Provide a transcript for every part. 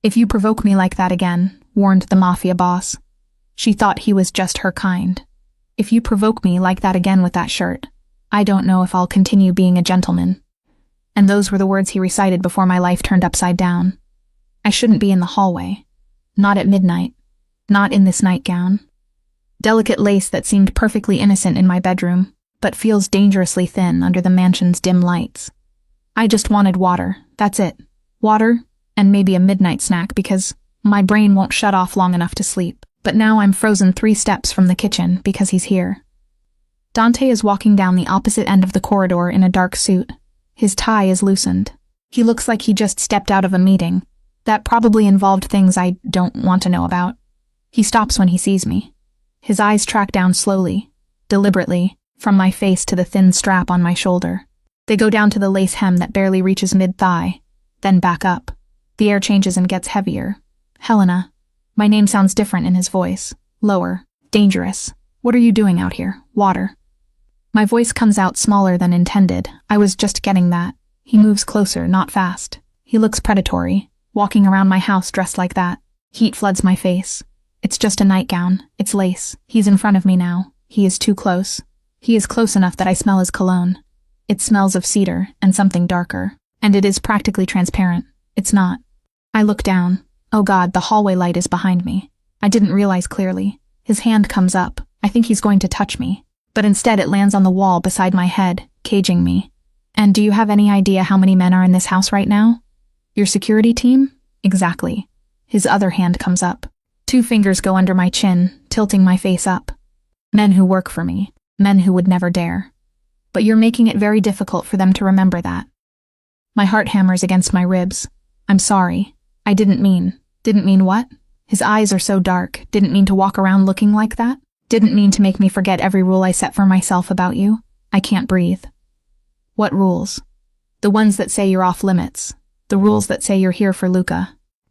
"If you provoke me like that again," warned the Mafia boss. She thought he was just her kind. "If you provoke me like that again with that shirt, I don't know if I'll continue being a gentleman." And those were the words he recited before my life turned upside down. I shouldn't be in the hallway. Not at midnight. Not in this nightgown. Delicate lace that seemed perfectly innocent in my bedroom, but feels dangerously thin under the mansion's dim lights. I just wanted water, that's it. Water, and maybe a midnight snack because my brain won't shut off long enough to sleep. But now I'm frozen 3 steps from the kitchen because he's here. Dante is walking down the opposite end of the corridor in a dark suit. His tie is loosened. He looks like he just stepped out of a meeting. That probably involved things I don't want to know about. He stops when he sees me. His eyes track down slowly, deliberately, from my face to the thin strap on my shoulder. They go down to the lace hem that barely reaches mid-thigh, then back up. The air changes and gets heavier. "Helena." My name sounds different in his voice. Lower. Dangerous. "What are you doing out here? Water." My voice comes out smaller than intended. I was just getting that. He moves closer, not fast. He looks predatory, walking around my house dressed like that. Heat floods my face. It's just a nightgown. It's lace. He's in front of me now. He is too close. He is close enough that I smell his cologne. It smells of cedar and something darker. And it is practically transparent. It's not. I look down. Oh God, the hallway light is behind me. I didn't realize clearly. His hand comes up. I think he's going to touch me. But instead it lands on the wall beside my head, caging me. "And do you have any idea how many men are in this house right now?" "Your security team?" "Exactly." His other hand comes up. 2 fingers go under my chin, tilting my face up. "Men who work for me. Men who would never dare. But you're making it very difficult for them to remember that." My heart hammers against my ribs. "I'm sorry. I didn't mean." "Didn't mean what?" His eyes are so dark. "Didn't mean to walk around looking like that? Didn't mean to make me forget every rule I set for myself about you? I can't breathe." "What rules?" "The ones that say you're off limits. The rules that say you're here for Luca.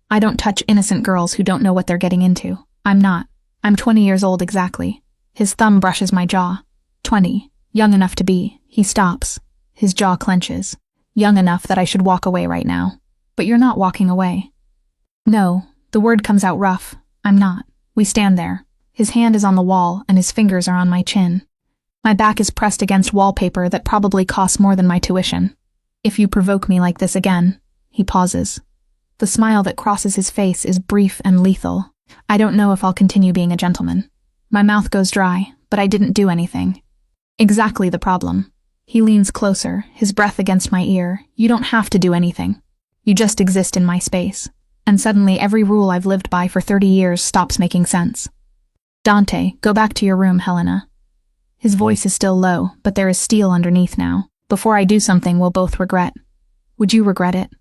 I don't touch innocent girls who don't know what they're getting into. I'm not. I'm 20 years old exactly." His thumb brushes my jaw. 20. Young enough to be. He stops. His jaw clenches. Young enough that I should walk away right now. "But you're not walking away." "No." The word comes out rough. "I'm not." We stand there. His hand is on the wall, and his fingers are on my chin. My back is pressed against wallpaper that probably costs more than my tuition. "If you provoke me like this again." He pauses. The smile that crosses his face is brief and lethal. I don't know if I'll continue being a gentleman. My mouth goes dry, but I didn't do anything. Exactly the problem. He leans closer, his breath against my ear. "You don't have to do anything. You just exist in my space." And suddenly every rule I've lived by for 30 years stops making sense. "Dante, go back to your room, Helena." His voice is still low, but there is steel underneath now. "Before I do something we'll both regret." "Would you regret it?"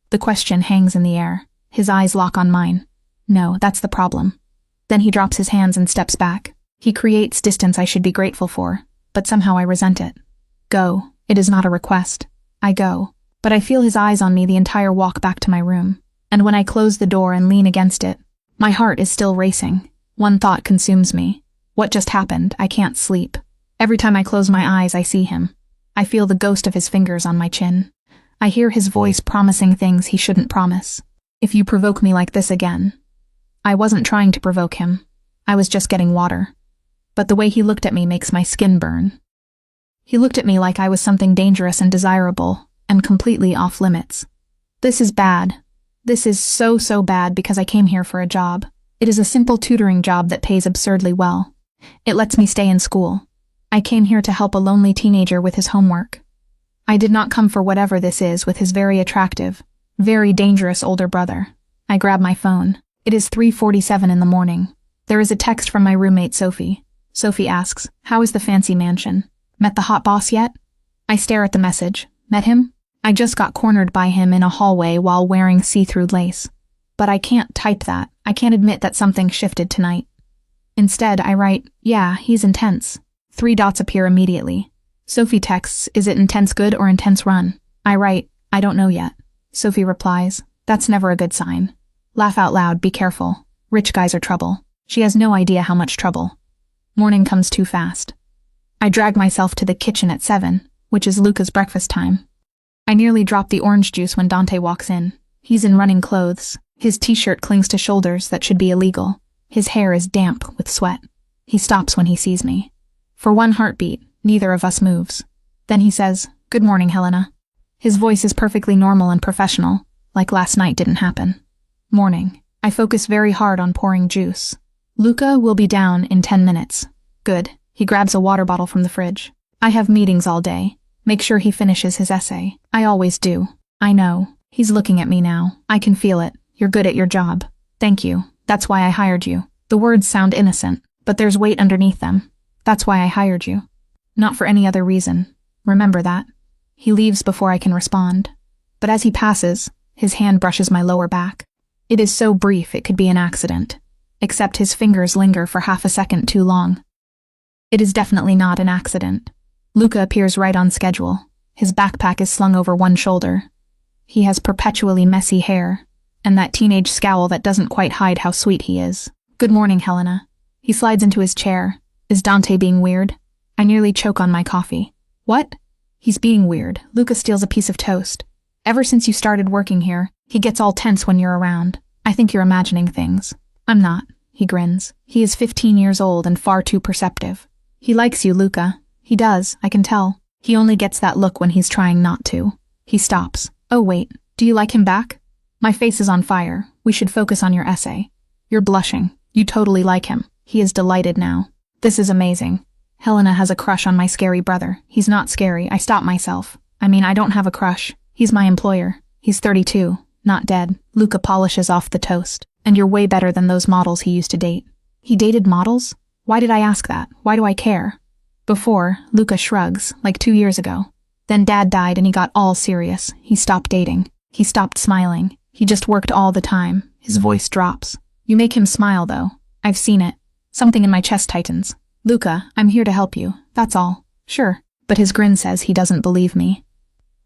The question hangs in the air. His eyes lock on mine. "No, that's the problem." Then he drops his hands and steps back. He creates distance I should be grateful for, but somehow I resent it. "Go." It is not a request. I go. But I feel his eyes on me the entire walk back to my room. And when I close the door and lean against it, my heart is still racing. One thought consumes me. What just happened? I can't sleep. Every time I close my eyes, I see him. I feel the ghost of his fingers on my chin. I hear his voice promising things he shouldn't promise. "If you provoke me like this again." I wasn't trying to provoke him. I was just getting water. But the way he looked at me makes my skin burn. He looked at me like I was something dangerous and desirable, and completely off limits. This is bad. This is so bad because I came here for a job. It is a simple tutoring job that pays absurdly well. It lets me stay in school. I came here to help a lonely teenager with his homework. I did not come for whatever this is with his very attractive, very dangerous older brother. I grab my phone. It is 3:47 in the morning. There is a text from my roommate Sophie. Sophie asks, "How is the fancy mansion? Met the hot boss yet?" I stare at the message. Met him? I just got cornered by him in a hallway while wearing see-through lace. But I can't type that. I can't admit that something shifted tonight. Instead, I write, "Yeah, he's intense." 3 dots appear immediately. Sophie texts, "Is it intense good or intense run?" I write, "I don't know yet." Sophie replies, "That's never a good sign. Laugh out loud, be careful. Rich guys are trouble." She has no idea how much trouble. Morning comes too fast. I drag myself to the kitchen at 7, which is Luca's breakfast time. I nearly drop the orange juice when Dante walks in. He's in running clothes. His t-shirt clings to shoulders that should be illegal. His hair is damp with sweat. He stops when he sees me. For one heartbeat, neither of us moves. Then he says, "Good morning, Helena." His voice is perfectly normal and professional, like last night didn't happen. Morning. I focus very hard on pouring juice. Luca will be down in 10 minutes. Good. He grabs a water bottle from the fridge. I have meetings all day. Make sure he finishes his essay. I always do. I know. He's looking at me now. I can feel it. You're good at your job. Thank you. That's why I hired you. The words sound innocent, but there's weight underneath them. That's why I hired you. Not for any other reason. Remember that. He leaves before I can respond. But as he passes, his hand brushes my lower back. It is so brief it could be an accident. Except his fingers linger for half a second too long. It is definitely not an accident. Luca appears right on schedule. His backpack is slung over one shoulder. He has perpetually messy hair, and that teenage scowl that doesn't quite hide how sweet he is. Good morning, Helena. He slides into his chair. Is Dante being weird? I nearly choke on my coffee. What? He's being weird. Luca steals a piece of toast. Ever since you started working here, he gets all tense when you're around. I think you're imagining things. I'm not. He grins. He is 15 years old and far too perceptive. He likes you, Luca. He does, I can tell. He only gets that look when he's trying not to. He stops. Oh wait, do you like him back? My face is on fire. We should focus on your essay. You're blushing. You totally like him. He is delighted now. This is amazing. Helena has a crush on my scary brother. He's not scary. I stop myself. I mean, I don't have a crush. He's my employer. He's 32, not dead. Luca polishes off the toast. And you're way better than those models he used to date. He dated models? Why did I ask that? Why do I care? Before, Luca shrugs, like 2 years ago. Then Dad died and he got all serious. He stopped dating. He stopped smiling. He just worked all the time. His voice drops. You make him smile, though. I've seen it. Something in my chest tightens. Luca, I'm here to help you. That's all. Sure. But his grin says he doesn't believe me.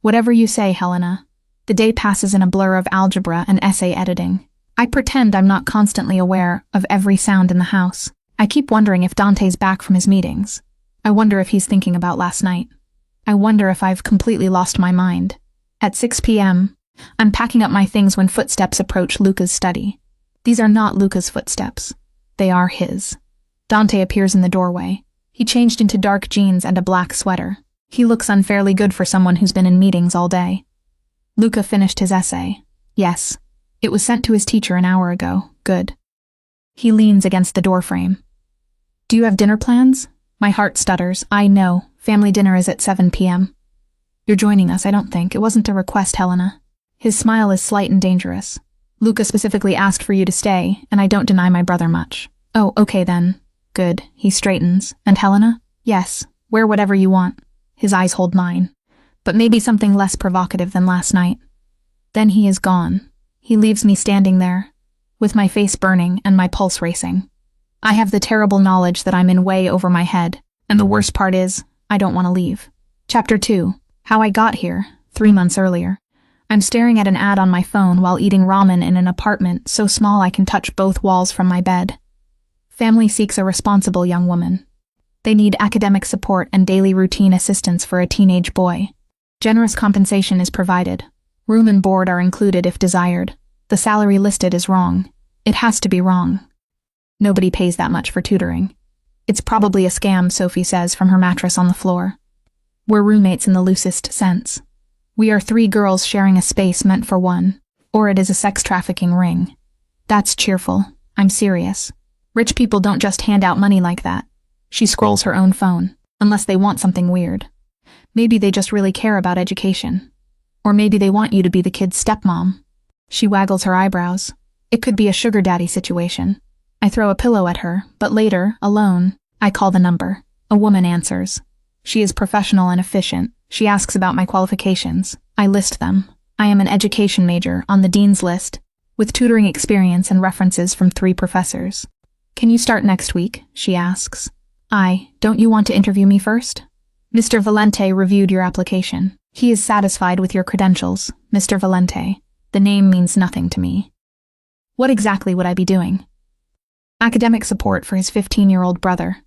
Whatever you say, Helena. The day passes in a blur of algebra and essay editing. I pretend I'm not constantly aware of every sound in the house. I keep wondering if Dante's back from his meetings. I wonder if he's thinking about last night. I wonder if I've completely lost my mind. At 6 p.m., I'm packing up my things when footsteps approach Luca's study. These are not Luca's footsteps. They are his. Dante appears in the doorway. He changed into dark jeans and a black sweater. He looks unfairly good for someone who's been in meetings all day. Luca finished his essay. Yes. It was sent to his teacher an hour ago. Good. He leans against the doorframe. Do you have dinner plans? My heart stutters. I know. Family dinner is at 7 p.m. You're joining us, I don't think. It wasn't a request, Helena. His smile is slight and dangerous. Luca specifically asked for you to stay, and I don't deny my brother much. Oh, okay then. Good. He straightens. And Helena? Yes. Wear whatever you want. His eyes hold mine. But maybe something less provocative than last night. Then he is gone. He leaves me standing there, with my face burning and my pulse racing. I have the terrible knowledge that I'm in way over my head, and the worst part is, I don't want to leave. Chapter 2. How I got here, 3 months earlier. I'm staring at an ad on my phone while eating ramen in an apartment so small I can touch both walls from my bed. Family seeks a responsible young woman. They need academic support and daily routine assistance for a teenage boy. Generous compensation is provided. Room and board are included if desired. The salary listed is wrong. It has to be wrong. Nobody pays that much for tutoring. It's probably a scam, Sophie says from her mattress on the floor. We're roommates in the loosest sense. We are 3 girls sharing a space meant for one, or it is a sex trafficking ring. That's cheerful. I'm serious. Rich people don't just hand out money like that. She scrolls her own phone, unless they want something weird. Maybe they just really care about education. Or maybe they want you to be the kid's stepmom. She waggles her eyebrows. It could be a sugar daddy situation. I throw a pillow at her, but later, alone, I call the number. A woman answers. She is professional and efficient. She asks about my qualifications. I list them. I am an education major on the dean's list, with tutoring experience and references from 3 professors. Can you start next week? She asks. Don't you want to interview me first? Mr. Valente reviewed your application. He is satisfied with your credentials, Mr. Valente. The name means nothing to me. What exactly would I be doing? Academic support for his 15-year-old brother.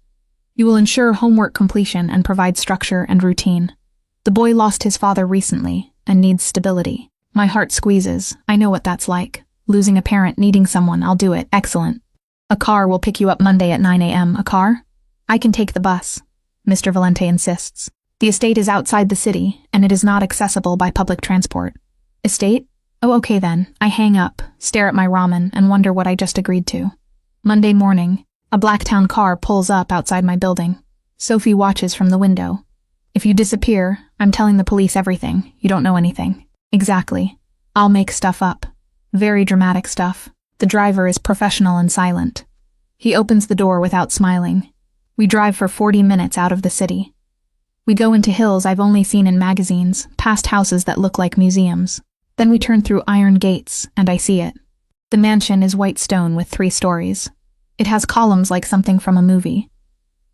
You will ensure homework completion and provide structure and routine. The boy lost his father recently and needs stability. My heart squeezes. I know what that's like. Losing a parent, needing someone, I'll do it. Excellent. A car will pick you up Monday at 9 a.m. A car? I can take the bus, Mr. Valente insists. The estate is outside the city, and it is not accessible by public transport. Estate? Oh, okay then. I hang up, stare at my ramen, and wonder what I just agreed to. Monday morning, a Blacktown car pulls up outside my building. Sophie watches from the window. If you disappear, I'm telling the police everything. You don't know anything. Exactly. I'll make stuff up. Very dramatic stuff. The driver is professional and silent. He opens the door without smiling. We drive for 40 minutes out of the city. We go into hills I've only seen in magazines, past houses that look like museums. Then we turn through iron gates, and I see it. The mansion is white stone with 3 stories. It has columns like something from a movie.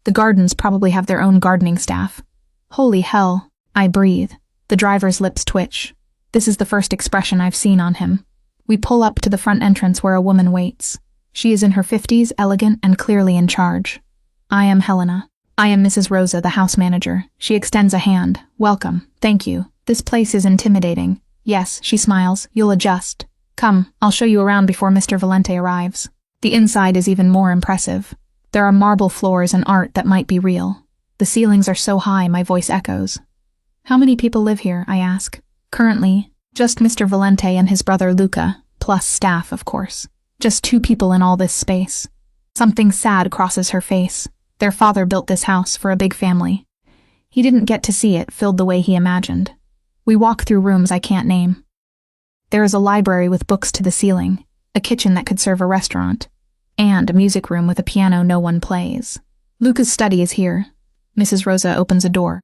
The gardens probably have their own gardening staff. Holy hell, I breathe. The driver's lips twitch. This is the first expression I've seen on him. We pull up to the front entrance where a woman waits. She is in her 50s, elegant and clearly in charge. I am Helena. I am Mrs. Rosa, the house manager. She extends a hand. Welcome. Thank you. This place is intimidating. Yes, she smiles. You'll adjust. Come, I'll show you around before Mr. Valente arrives. The inside is even more impressive. There are marble floors and art that might be real. The ceilings are so high my voice echoes. How many people live here, I ask. Currently, just Mr. Valente and his brother Luca, plus staff, of course. Just 2 people in all this space. Something sad crosses her face. Their father built this house for a big family. He didn't get to see it filled the way he imagined. We walk through rooms I can't name. There is a library with books to the ceiling, a kitchen that could serve a restaurant, and a music room with a piano no one plays. Luca's study is here. Mrs. Rosa opens a door.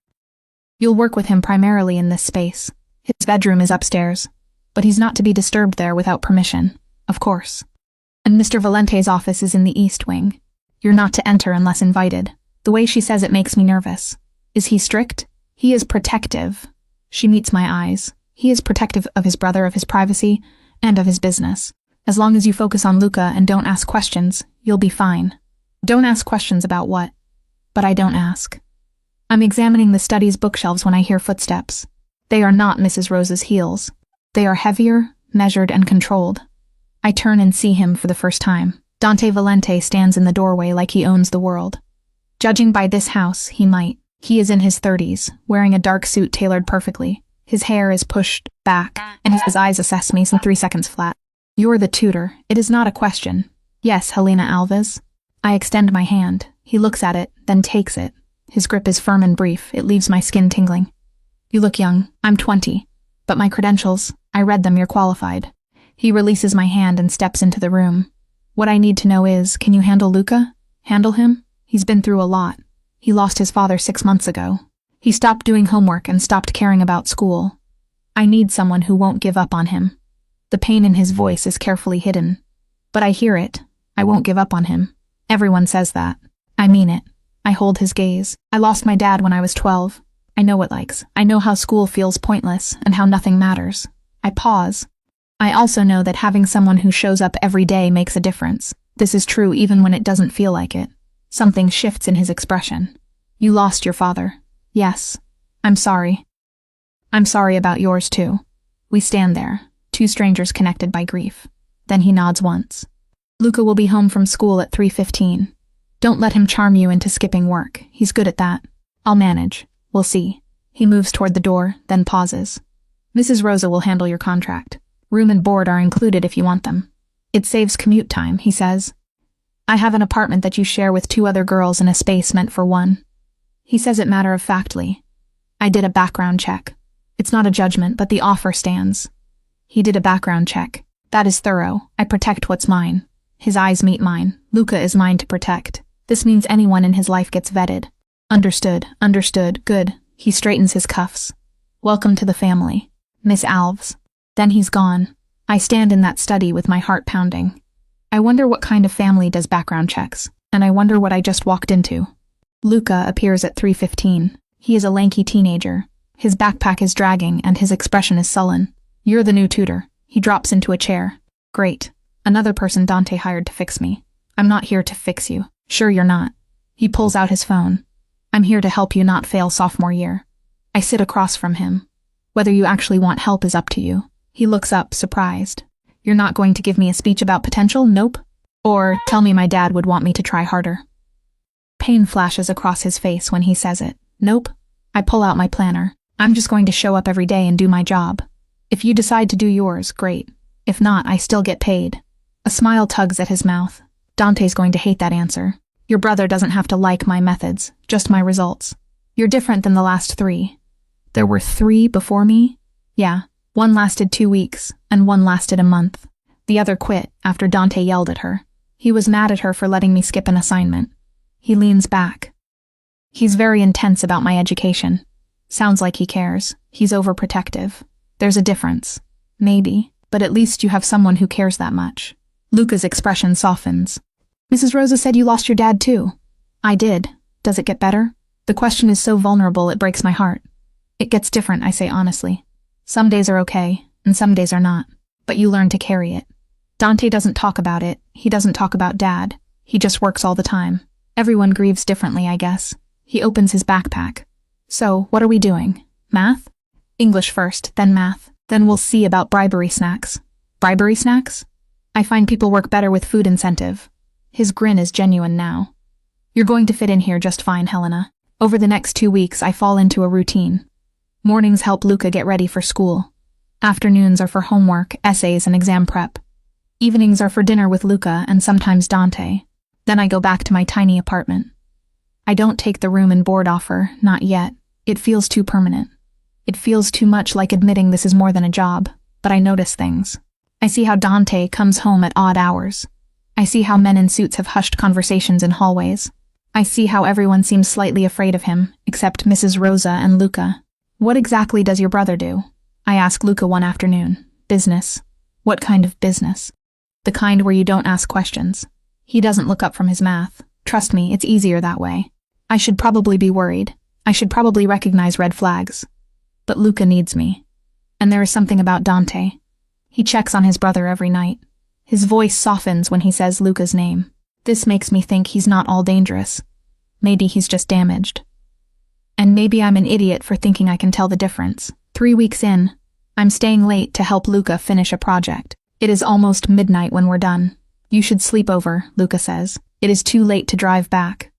You'll work with him primarily in this space. His bedroom is upstairs, but he's not to be disturbed there without permission, of course. And Mr. Valente's office is in the east wing. You're not to enter unless invited. The way she says it makes me nervous. Is he strict? He is protective. She meets my eyes. He is protective of his brother, of his privacy, and of his business. As long as you focus on Luca and don't ask questions, you'll be fine. Don't ask questions about what? But I don't ask. I'm examining the study's bookshelves when I hear footsteps. They are not Mrs. Rosa's heels. They are heavier, measured, and controlled. I turn and see him for the first time. Dante Valente stands in the doorway like he owns the world. Judging by this house, he might. He is in his 30s, wearing a dark suit tailored perfectly. His hair is pushed back, and his eyes assess me some 3 seconds flat. You're the tutor. It is not a question. Yes, Helena Alves. I extend my hand. He looks at it, then takes it. His grip is firm and brief. It leaves my skin tingling. You look young. I'm 20. But my credentials, I read them, you're qualified. He releases my hand and steps into the room. What I need to know is, can you handle Luca? Handle him? He's been through a lot. He lost his father 6 months ago. He stopped doing homework and stopped caring about school. I need someone who won't give up on him. The pain in his voice is carefully hidden. But I hear it. I won't give up on him. Everyone says that. I mean it. I hold his gaze. I lost my dad when I was 12. I know what likes. I know how school feels pointless and how nothing matters. I pause. I also know that having someone who shows up every day makes a difference. This is true even when it doesn't feel like it. Something shifts in his expression. You lost your father. Yes. I'm sorry. I'm sorry about yours too. We stand there, 2 strangers connected by grief. Then he nods once. Luca will be home from school at 3:15. Don't let him charm you into skipping work. He's good at that. I'll manage. We'll see. He moves toward the door, then pauses. Mrs. Rosa will handle your contract. Room and board are included if you want them. It saves commute time, he says. I have an apartment that you share with 2 other girls in a space meant for 1. He says it matter-of-factly. I did a background check. It's not a judgment, but the offer stands. He did a background check. That is thorough. I protect what's mine. His eyes meet mine. Luca is mine to protect. This means anyone in his life gets vetted. Understood. Understood. Good. He straightens his cuffs. Welcome to the family. Miss Alves. Then he's gone. I stand in that study with my heart pounding. I wonder what kind of family does background checks, and I wonder what I just walked into. Luca appears at 3:15. He is a lanky teenager. His backpack is dragging, and his expression is sullen. You're the new tutor. He drops into a chair. Great. Another person Dante hired to fix me. I'm not here to fix you. Sure you're not. He pulls out his phone. I'm here to help you not fail sophomore year. I sit across from him. Whether you actually want help is up to you. He looks up, surprised. You're not going to give me a speech about potential? Nope. Or tell me my dad would want me to try harder. Pain flashes across his face when he says it. Nope. I pull out my planner. I'm just going to show up every day and do my job. If you decide to do yours, great. If not, I still get paid. A smile tugs at his mouth. Dante's going to hate that answer. Your brother doesn't have to like my methods, just my results. You're different than the last 3. There were 3 before me? Yeah. One lasted 2 weeks, and one lasted a month. The other quit after Dante yelled at her. He was mad at her for letting me skip an assignment. He leans back. He's very intense about my education. Sounds like he cares. He's overprotective. There's a difference. Maybe, but at least you have someone who cares that much. Luca's expression softens. Mrs. Rosa said you lost your dad too. I did. Does it get better? The question is so vulnerable it breaks my heart. It gets different, I say honestly. Some days are okay, and some days are not. But you learn to carry it. Dante doesn't talk about it. He doesn't talk about Dad. He just works all the time. Everyone grieves differently, I guess. He opens his backpack. So, what are we doing? Math? English first, then math. Then we'll see about bribery snacks. Bribery snacks? I find people work better with food incentive. His grin is genuine now. You're going to fit in here just fine, Helena. Over the next 2 weeks, I fall into a routine. Mornings help Luca get ready for school. Afternoons are for homework, essays, and exam prep. Evenings are for dinner with Luca and sometimes Dante. Then I go back to my tiny apartment. I don't take the room and board offer, not yet. It feels too permanent. It feels too much like admitting this is more than a job, but I notice things. I see how Dante comes home at odd hours. I see how men in suits have hushed conversations in hallways. I see how everyone seems slightly afraid of him, except Mrs. Rosa and Luca. What exactly does your brother do? I ask Luca one afternoon. Business. What kind of business? The kind where you don't ask questions. He doesn't look up from his math. Trust me, it's easier that way. I should probably be worried. I should probably recognize red flags. But Luca needs me. And there is something about Dante. He checks on his brother every night. His voice softens when he says Luca's name. This makes me think he's not all dangerous. Maybe he's just damaged. And maybe I'm an idiot for thinking I can tell the difference. 3 weeks in, I'm staying late to help Luca finish a project. It is almost midnight when we're done. You should sleep over, Luca says. It is too late to drive back.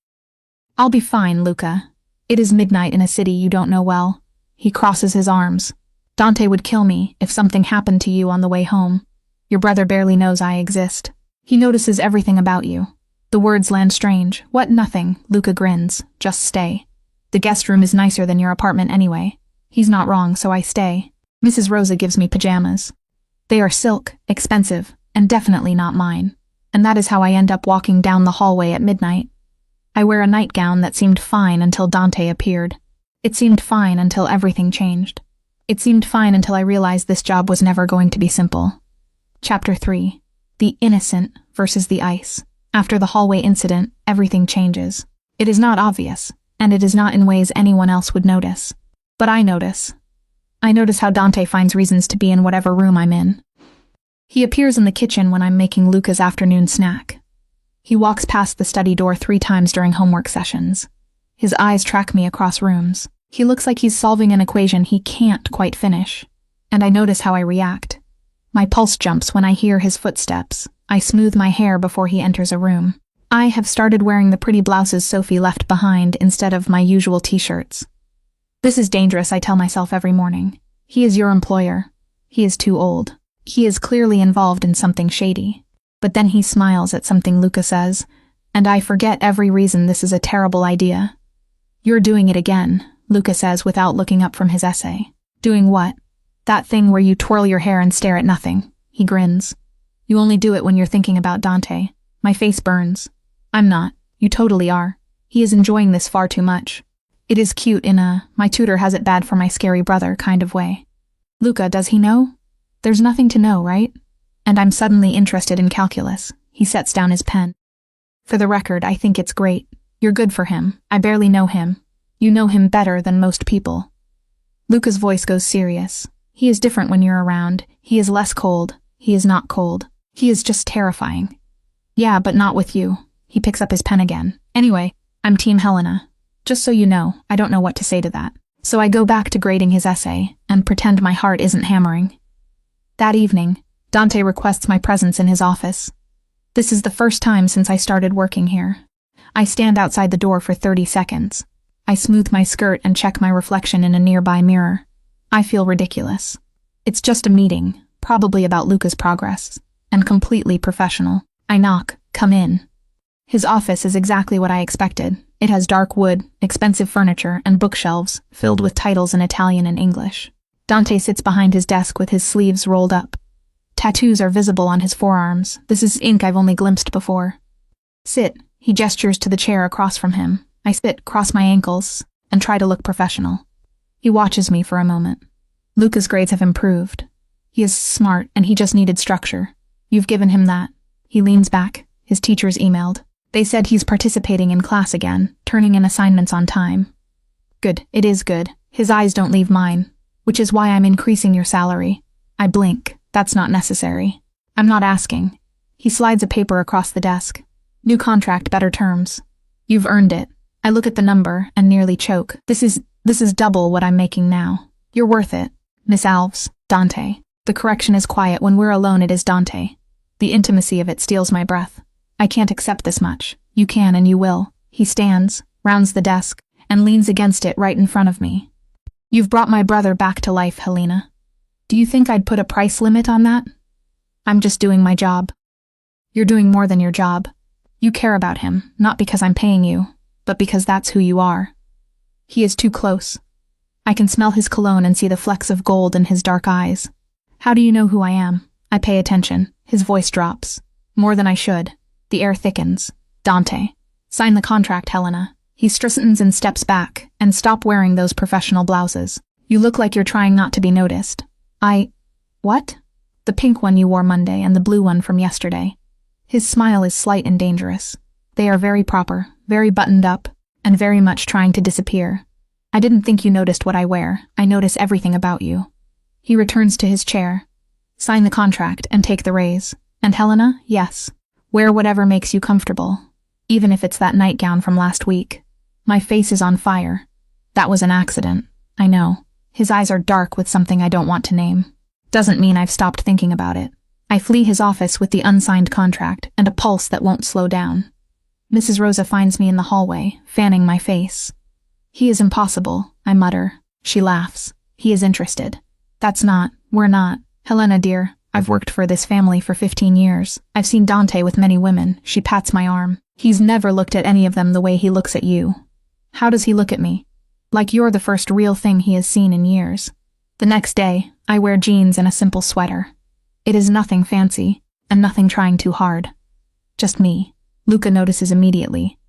I'll be fine, Luca. It is midnight in a city you don't know well. He crosses his arms. Dante would kill me if something happened to you on the way home. Your brother barely knows I exist. He notices everything about you. The words land strange. What? Nothing. Luca grins. Just stay. The guest room is nicer than your apartment anyway. He's not wrong, so I stay. Mrs. Rosa gives me pajamas. They are silk, expensive, and definitely not mine. And that is how I end up walking down the hallway at midnight. I wear a nightgown that seemed fine until Dante appeared. It seemed fine until everything changed. It seemed fine until I realized this job was never going to be simple. Chapter 3. The innocent versus the ice. After the hallway incident, everything changes. It is not obvious, and it is not in ways anyone else would notice. But I notice. I notice how Dante finds reasons to be in whatever room I'm in. He appears in the kitchen when I'm making Luca's afternoon snack. He walks past the study door 3 times during homework sessions. His eyes track me across rooms. He looks like he's solving an equation he can't quite finish. And I notice how I react. My pulse jumps when I hear his footsteps. I smooth my hair before he enters a room. I have started wearing the pretty blouses Sophie left behind instead of my usual t-shirts. This is dangerous, I tell myself every morning. He is your employer. He is too old. He is clearly involved in something shady. But then he smiles at something Luca says, and I forget every reason this is a terrible idea. You're doing it again, Luca says without looking up from his essay. Doing what? That thing where you twirl your hair and stare at nothing. He grins. You only do it when you're thinking about Dante. My face burns. I'm not. You totally are. He is enjoying this far too much. It is cute in a, my tutor has it bad for my scary brother kind of way. Luca, does he know? There's nothing to know, right? And I'm suddenly interested in calculus. He sets down his pen. For the record, I think it's great. You're good for him. I barely know him. You know him better than most people. Luca's voice goes serious. He is different when you're around. He is less cold. He is not cold. He is just terrifying. Yeah, but not with you. He picks up his pen again. Anyway, I'm Team Helena. Just so you know, I don't know what to say to that. So I go back to grading his essay and pretend my heart isn't hammering. That evening, Dante requests my presence in his office. This is the first time since I started working here. I stand outside the door for 30 seconds. I smooth my skirt and check my reflection in a nearby mirror. I feel ridiculous. It's just a meeting, probably about Luca's progress, and completely professional. I knock. Come in. His office is exactly what I expected. It has dark wood, expensive furniture, and bookshelves filled with titles in Italian and English. Dante sits behind his desk with his sleeves rolled up. Tattoos are visible on his forearms. This is ink I've only glimpsed before. Sit. He gestures to the chair across from him. I sit, cross my ankles, and try to look professional. He watches me for a moment. Luca's grades have improved. He is smart, and he just needed structure. You've given him that. He leans back. His teachers emailed. They said he's participating in class again, turning in assignments on time. Good. It is good. His eyes don't leave mine, which is why I'm increasing your salary. I blink. That's not necessary. I'm not asking. He slides a paper across the desk. New contract, better terms. You've earned it. I look at the number and nearly choke. This is double what I'm making now. You're worth it. Miss Alves. Dante. The correction is quiet. When we're alone, it is Dante. The intimacy of it steals my breath. I can't accept this much. You can and you will. He stands, rounds the desk, and leans against it right in front of me. You've brought my brother back to life, Helena. Do you think I'd put a price limit on that? I'm just doing my job. You're doing more than your job. You care about him, not because I'm paying you, but because that's who you are. He is too close. I can smell his cologne and see the flecks of gold in his dark eyes. How do you know who I am? I pay attention. His voice drops. More than I should. The air thickens. Dante. Sign the contract, Helena. He straightens and steps back, and stop wearing those professional blouses. You look like you're trying not to be noticed. What? The pink one you wore Monday and the blue one from yesterday. His smile is slight and dangerous. They are very proper, very buttoned up, and very much trying to disappear. I didn't think you noticed what I wear. I notice everything about you. He returns to his chair. Sign the contract and take the raise. And Helena, yes. Wear whatever makes you comfortable. Even if it's that nightgown from last week. My face is on fire. That was an accident. I know. His eyes are dark with something I don't want to name. Doesn't mean I've stopped thinking about it. I flee his office with the unsigned contract and a pulse that won't slow down. Mrs. Rosa finds me in the hallway, fanning my face. He is impossible, I mutter. She laughs. He is interested. We're not. Helena, dear, I've worked for this family for 15 years. I've seen Dante with many women. She pats my arm. He's never looked at any of them the way he looks at you. How does he look at me? Like you're the first real thing he has seen in years. The next day, I wear jeans and a simple sweater. It is nothing fancy, and nothing trying too hard. Just me. Luca notices immediately.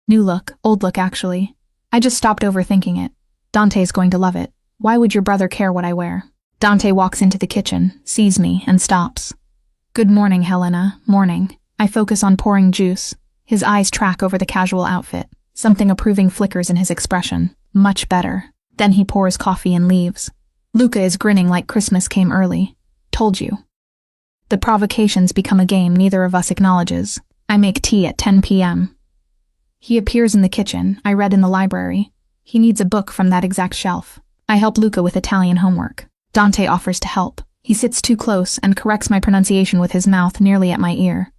New look, old look actually. I just stopped overthinking it. Dante's going to love it. Why would your brother care what I wear? Dante walks into the kitchen, sees me, and stops. Good morning, Helena. Morning. I focus on pouring juice. His eyes track over the casual outfit. Something approving flickers in his expression. Much better. Then he pours coffee and leaves. Luca is grinning like Christmas came early. Told you. The provocations become a game neither of us acknowledges. I make tea at 10 p.m. He appears in the kitchen. I read in the library. He needs a book from that exact shelf. I help Luca with Italian homework. Dante offers to help. He sits too close and corrects my pronunciation with his mouth nearly at my ear.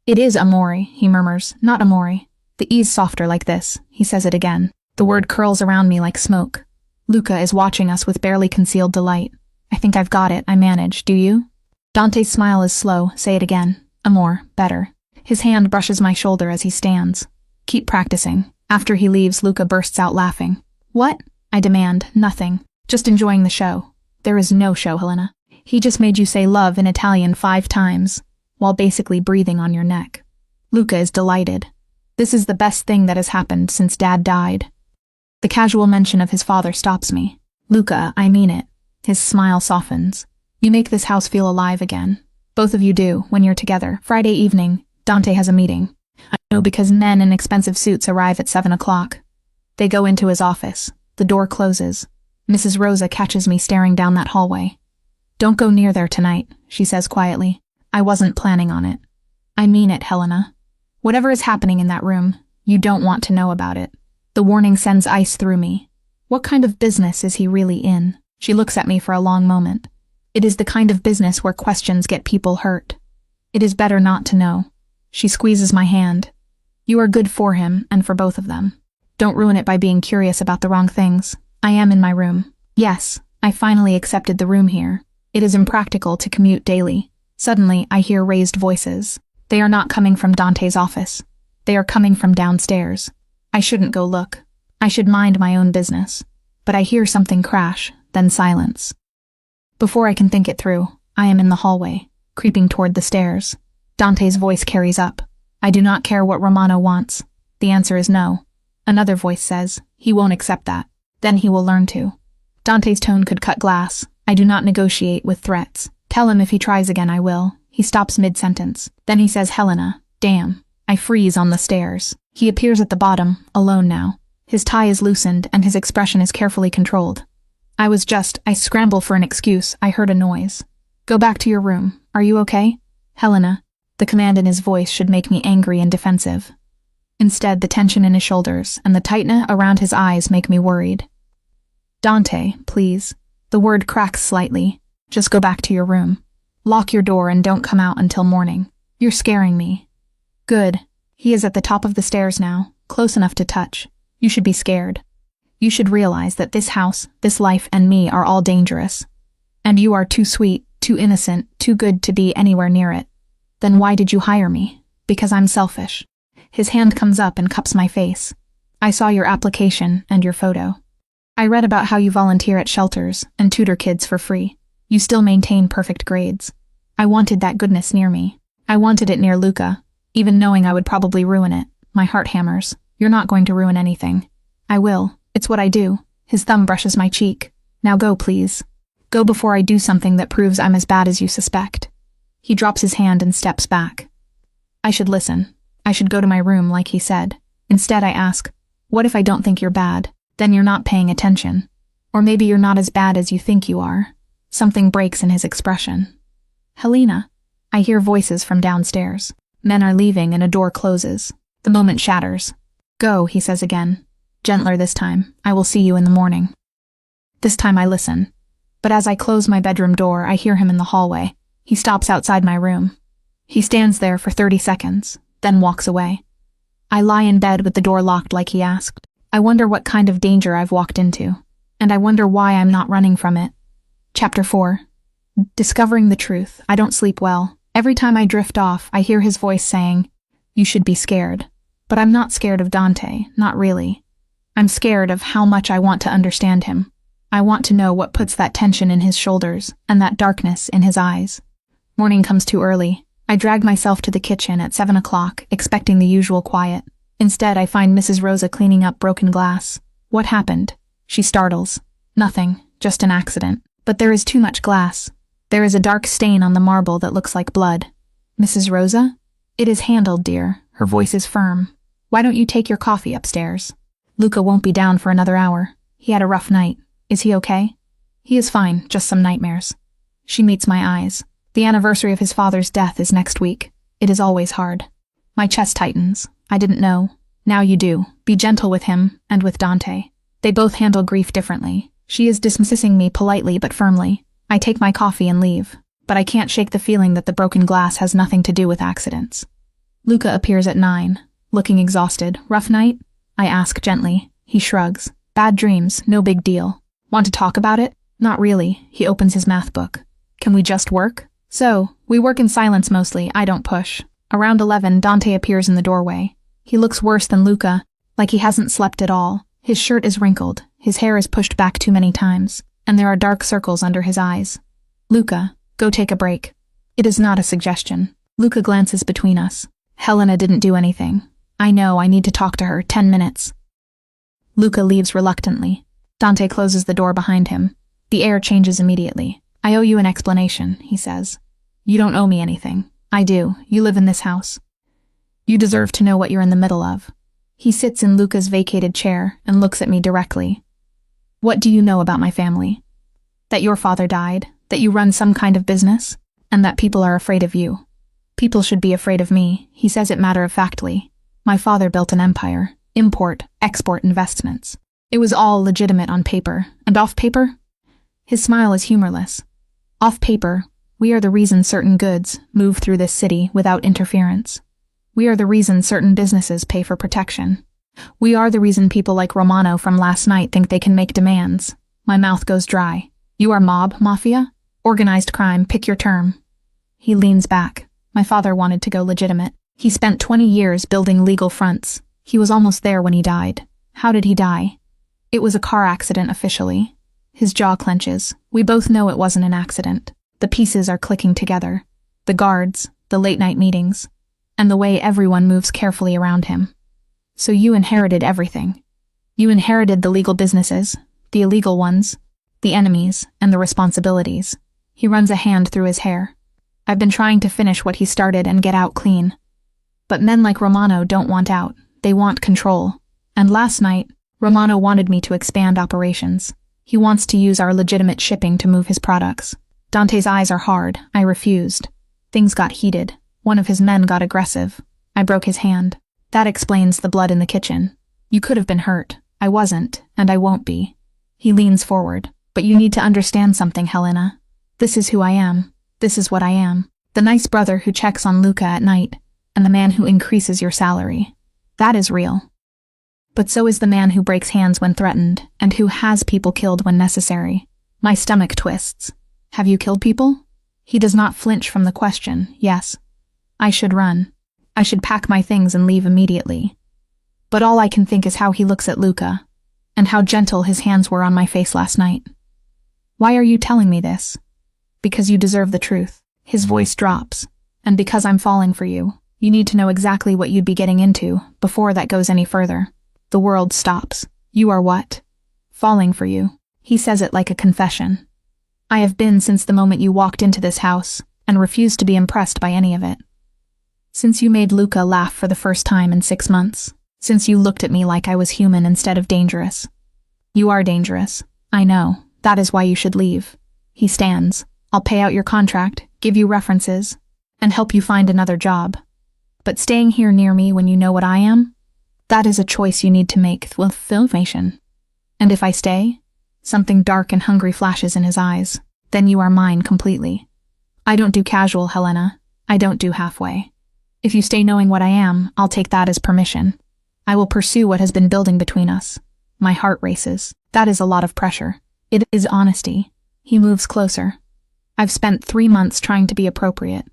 It is amore, he murmurs, not amore. The E's softer like this. He says it again. The word curls around me like smoke. Luca is watching us with barely concealed delight. I think I've got it. I manage. Do you? Dante's smile is slow. Say it again. Amore. Better. His hand brushes my shoulder as he stands. Keep practicing. After he leaves, Luca bursts out laughing. What? I demand. Nothing. Just enjoying the show. There is no show, Helena. He just made you say love in Italian 5 times, while basically breathing on your neck. Luca is delighted. This is the best thing that has happened since Dad died. The casual mention of his father stops me. Luca, I mean it. His smile softens. You make this house feel alive again. Both of you do, when you're together. Friday evening, Dante has a meeting. I know because men in expensive suits arrive at 7 o'clock. They go into his office. The door closes. Mrs. Rosa catches me staring down that hallway. Don't go near there tonight, she says quietly. I wasn't planning on it. I mean it, Helena. Whatever is happening in that room, you don't want to know about it. The warning sends ice through me. What kind of business is he really in? She looks at me for a long moment. It is the kind of business where questions get people hurt. It is better not to know. She squeezes my hand. You are good for him and for both of them. Don't ruin it by being curious about the wrong things. I am in my room. Yes, I finally accepted the room here. It is impractical to commute daily. Suddenly, I hear raised voices. They are not coming from Dante's office. They are coming from downstairs. I shouldn't go look. I should mind my own business. But I hear something crash, then silence. Before I can think it through, I am in the hallway, creeping toward the stairs. Dante's voice carries up. I do not care what Romano wants. The answer is no. Another voice says, he won't accept that. Then he will learn to. Dante's tone could cut glass. I do not negotiate with threats. Tell him if he tries again I will. He stops mid-sentence. Then he says, Helena. Damn. I freeze on the stairs. He appears at the bottom, alone now. His tie is loosened and his expression is carefully controlled. I scramble for an excuse. I heard a noise. Go back to your room. Are you okay? Helena. The command in his voice should make me angry and defensive. Instead, the tension in his shoulders and the tightness around his eyes make me worried. Dante, please. The word cracks slightly. Just go back to your room. Lock your door and don't come out until morning. You're scaring me. Good. He is at the top of the stairs now, close enough to touch. You should be scared. You should realize that this house, this life, and me are all dangerous. And you are too sweet, too innocent, too good to be anywhere near it. Then why did you hire me? Because I'm selfish. His hand comes up and cups my face. I saw your application and your photo. I read about how you volunteer at shelters and tutor kids for free. You still maintain perfect grades. I wanted that goodness near me. I wanted it near Luca, even knowing I would probably ruin it. My heart hammers. You're not going to ruin anything. I will. It's what I do. His thumb brushes my cheek. Now go, please. Go before I do something that proves I'm as bad as you suspect. He drops his hand and steps back. I should listen. I should go to my room like he said. Instead I ask, what if I don't think you're bad? Then you're not paying attention. Or maybe you're not as bad as you think you are. Something breaks in his expression. Helena. I hear voices from downstairs. Men are leaving and a door closes. The moment shatters. Go, he says again. Gentler this time. I will see you in the morning. This time I listen. But as I close my bedroom door, I hear him in the hallway. He stops outside my room. He stands there for 30 seconds, then walks away. I lie in bed with the door locked like he asked. I wonder what kind of danger I've walked into. And I wonder why I'm not running from it. Chapter 4. Discovering the truth. I don't sleep well. Every time I drift off, I hear his voice saying, you should be scared. But I'm not scared of Dante, not really. I'm scared of how much I want to understand him. I want to know what puts that tension in his shoulders and that darkness in his eyes. Morning comes too early. I drag myself to the kitchen at 7 o'clock, expecting the usual quiet. Instead, I find Mrs. Rosa cleaning up broken glass. What happened? She startles. Nothing, just an accident. But there is too much glass. There is a dark stain on the marble that looks like blood. Mrs. Rosa? It is handled, dear. Her voice is firm. Why don't you take your coffee upstairs? Luca won't be down for another hour. He had a rough night. Is he okay? He is fine, just some nightmares. She meets my eyes. The anniversary of his father's death is next week. It is always hard. My chest tightens. I didn't know. Now you do. Be gentle with him and with Dante. They both handle grief differently. She is dismissing me politely but firmly. I take my coffee and leave. But I can't shake the feeling that the broken glass has nothing to do with accidents. Luca appears at 9, looking exhausted. Rough night? I ask gently. He shrugs. Bad dreams, no big deal. Want to talk about it? Not really. He opens his math book. Can we just work? So, we work in silence mostly. I don't push. Around 11, Dante appears in the doorway. He looks worse than Luca, like he hasn't slept at all. His shirt is wrinkled, his hair is pushed back too many times, and there are dark circles under his eyes. Luca, go take a break. It is not a suggestion. Luca glances between us. Helena didn't do anything. I know, I need to talk to her. 10 minutes. Luca leaves reluctantly. Dante closes the door behind him. The air changes immediately. I owe you an explanation, he says. You don't owe me anything. I do. You live in this house. You deserve to know what you're in the middle of. He sits in Luca's vacated chair and looks at me directly. What do you know about my family? That your father died, that you run some kind of business, and that people are afraid of you. People should be afraid of me, he says it matter-of-factly. My father built an empire, import, export investments. It was all legitimate on paper, and off paper? His smile is humorless. Off paper, we are the reason certain goods move through this city without interference. We are the reason certain businesses pay for protection. We are the reason people like Romano from last night think they can make demands. My mouth goes dry. You are mob, mafia? Organized crime, pick your term. He leans back. My father wanted to go legitimate. He spent 20 years building legal fronts. He was almost there when he died. How did he die? It was a car accident officially. His jaw clenches. We both know it wasn't an accident. The pieces are clicking together. The guards, the late-night meetings, and the way everyone moves carefully around him. So you inherited everything. You inherited the legal businesses, the illegal ones, the enemies, and the responsibilities. He runs a hand through his hair. I've been trying to finish what he started and get out clean. But men like Romano don't want out. They want control. And last night, Romano wanted me to expand operations. He wants to use our legitimate shipping to move his products. Dante's eyes are hard. I refused. Things got heated. One of his men got aggressive. I broke his hand. That explains the blood in the kitchen. You could have been hurt. I wasn't, and I won't be. He leans forward. But you need to understand something, Helena. This is who I am. This is what I am. The nice brother who checks on Luca at night, and the man who increases your salary. That is real. But so is the man who breaks hands when threatened, and who has people killed when necessary. My stomach twists. Have you killed people? He does not flinch from the question. Yes. I should run. I should pack my things and leave immediately. But all I can think is how he looks at Luca, and how gentle his hands were on my face last night. Why are you telling me this? Because you deserve the truth. His voice drops. And because I'm falling for you, you need to know exactly what you'd be getting into before that goes any further. The world stops. You are what? Falling for you. He says it like a confession. I have been since the moment you walked into this house, and refused to be impressed by any of it. Since you made Luca laugh for the first time in 6 months. Since you looked at me like I was human instead of dangerous. You are dangerous. I know. That is why you should leave. He stands. I'll pay out your contract, give you references, and help you find another job. But staying here near me when you know what I am? That is a choice you need to make with filmation. And if I stay, something dark and hungry flashes in his eyes, then you are mine completely. I don't do casual, Helena. I don't do halfway. If you stay knowing what I am, I'll take that as permission. I will pursue what has been building between us. My heart races. That is a lot of pressure. It is honesty. He moves closer. I've spent 3 months trying to be appropriate.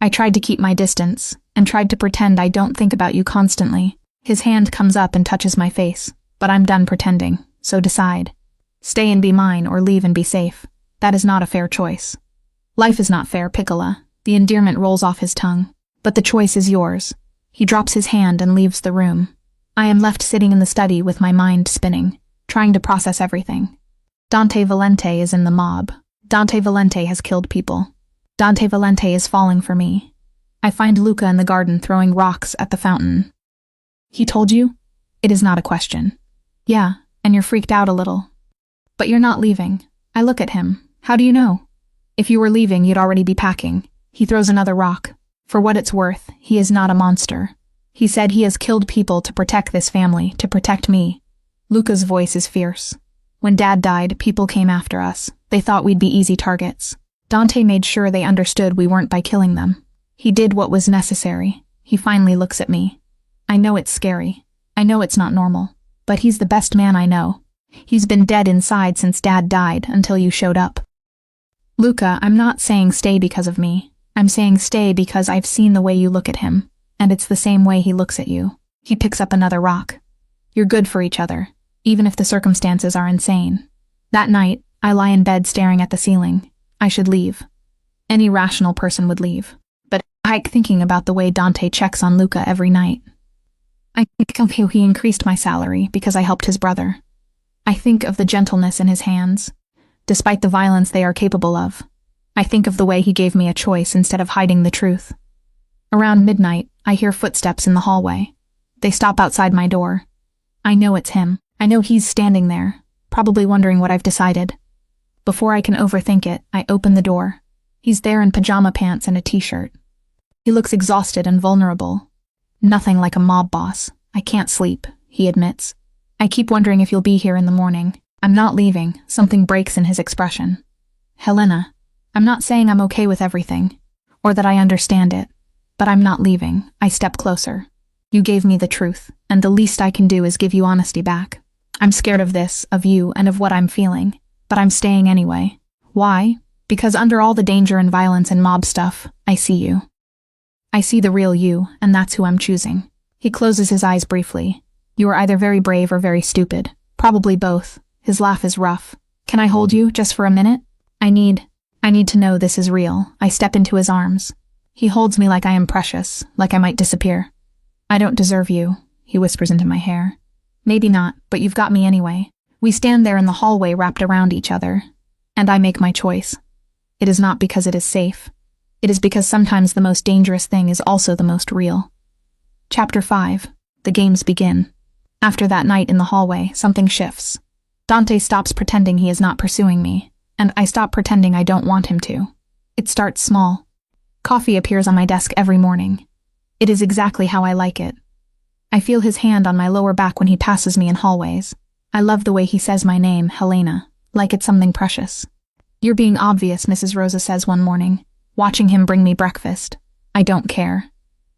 I tried to keep my distance, and tried to pretend I don't think about you constantly. His hand comes up and touches my face, but I'm done pretending, so decide. Stay and be mine, or leave and be safe. That is not a fair choice. Life is not fair, Piccola. The endearment rolls off his tongue. But the choice is yours. He drops his hand and leaves the room. I am left sitting in the study with my mind spinning, trying to process everything. Dante Valente is in the mob. Dante Valente has killed people. Dante Valente is falling for me. I find Luca in the garden throwing rocks at the fountain. He told you? It is not a question. Yeah, and you're freaked out a little. But you're not leaving. I look at him. How do you know? If you were leaving, you'd already be packing. He throws another rock. For what it's worth, he is not a monster. He said he has killed people to protect this family, to protect me. Luca's voice is fierce. When Dad died, people came after us. They thought we'd be easy targets. Dante made sure they understood we weren't by killing them. He did what was necessary. He finally looks at me. I know it's scary. I know it's not normal. But he's the best man I know. He's been dead inside since Dad died, until you showed up. Luca, I'm not saying stay because of me. I'm saying stay because I've seen the way you look at him, and it's the same way he looks at you. He picks up another rock. You're good for each other, even if the circumstances are insane. That night, I lie in bed staring at the ceiling. I should leave. Any rational person would leave. But I keep thinking about the way Dante checks on Luca every night. I think he increased my salary because I helped his brother. I think of the gentleness in his hands, despite the violence they are capable of. I think of the way he gave me a choice instead of hiding the truth. Around midnight, I hear footsteps in the hallway. They stop outside my door. I know it's him. I know he's standing there, probably wondering what I've decided. Before I can overthink it, I open the door. He's there in pajama pants and a t-shirt. He looks exhausted and vulnerable. Nothing like a mob boss. I can't sleep, he admits. I keep wondering if you'll be here in the morning. I'm not leaving. Something breaks in his expression. Helena. I'm not saying I'm okay with everything, or that I understand it, but I'm not leaving. I step closer. You gave me the truth, and the least I can do is give you honesty back. I'm scared of this, of you, and of what I'm feeling, but I'm staying anyway. Why? Because under all the danger and violence and mob stuff, I see you. I see the real you, and that's who I'm choosing. He closes his eyes briefly. You are either very brave or very stupid. Probably both. His laugh is rough. Can I hold you, just for a minute? I need to know this is real. I step into his arms. He holds me like I am precious, like I might disappear. I don't deserve you, he whispers into my hair. Maybe not, but you've got me anyway. We stand there in the hallway wrapped around each other, and I make my choice. It is not because it is safe. It is because sometimes the most dangerous thing is also the most real. Chapter 5. The games begin. After that night in the hallway, something shifts. Dante stops pretending he is not pursuing me, and I stop pretending I don't want him to. It starts small. Coffee appears on my desk every morning. It is exactly how I like it. I feel his hand on my lower back when he passes me in hallways. I love the way he says my name, Helena, like it's something precious. You're being obvious, Mrs. Rosa says one morning, watching him bring me breakfast. I don't care.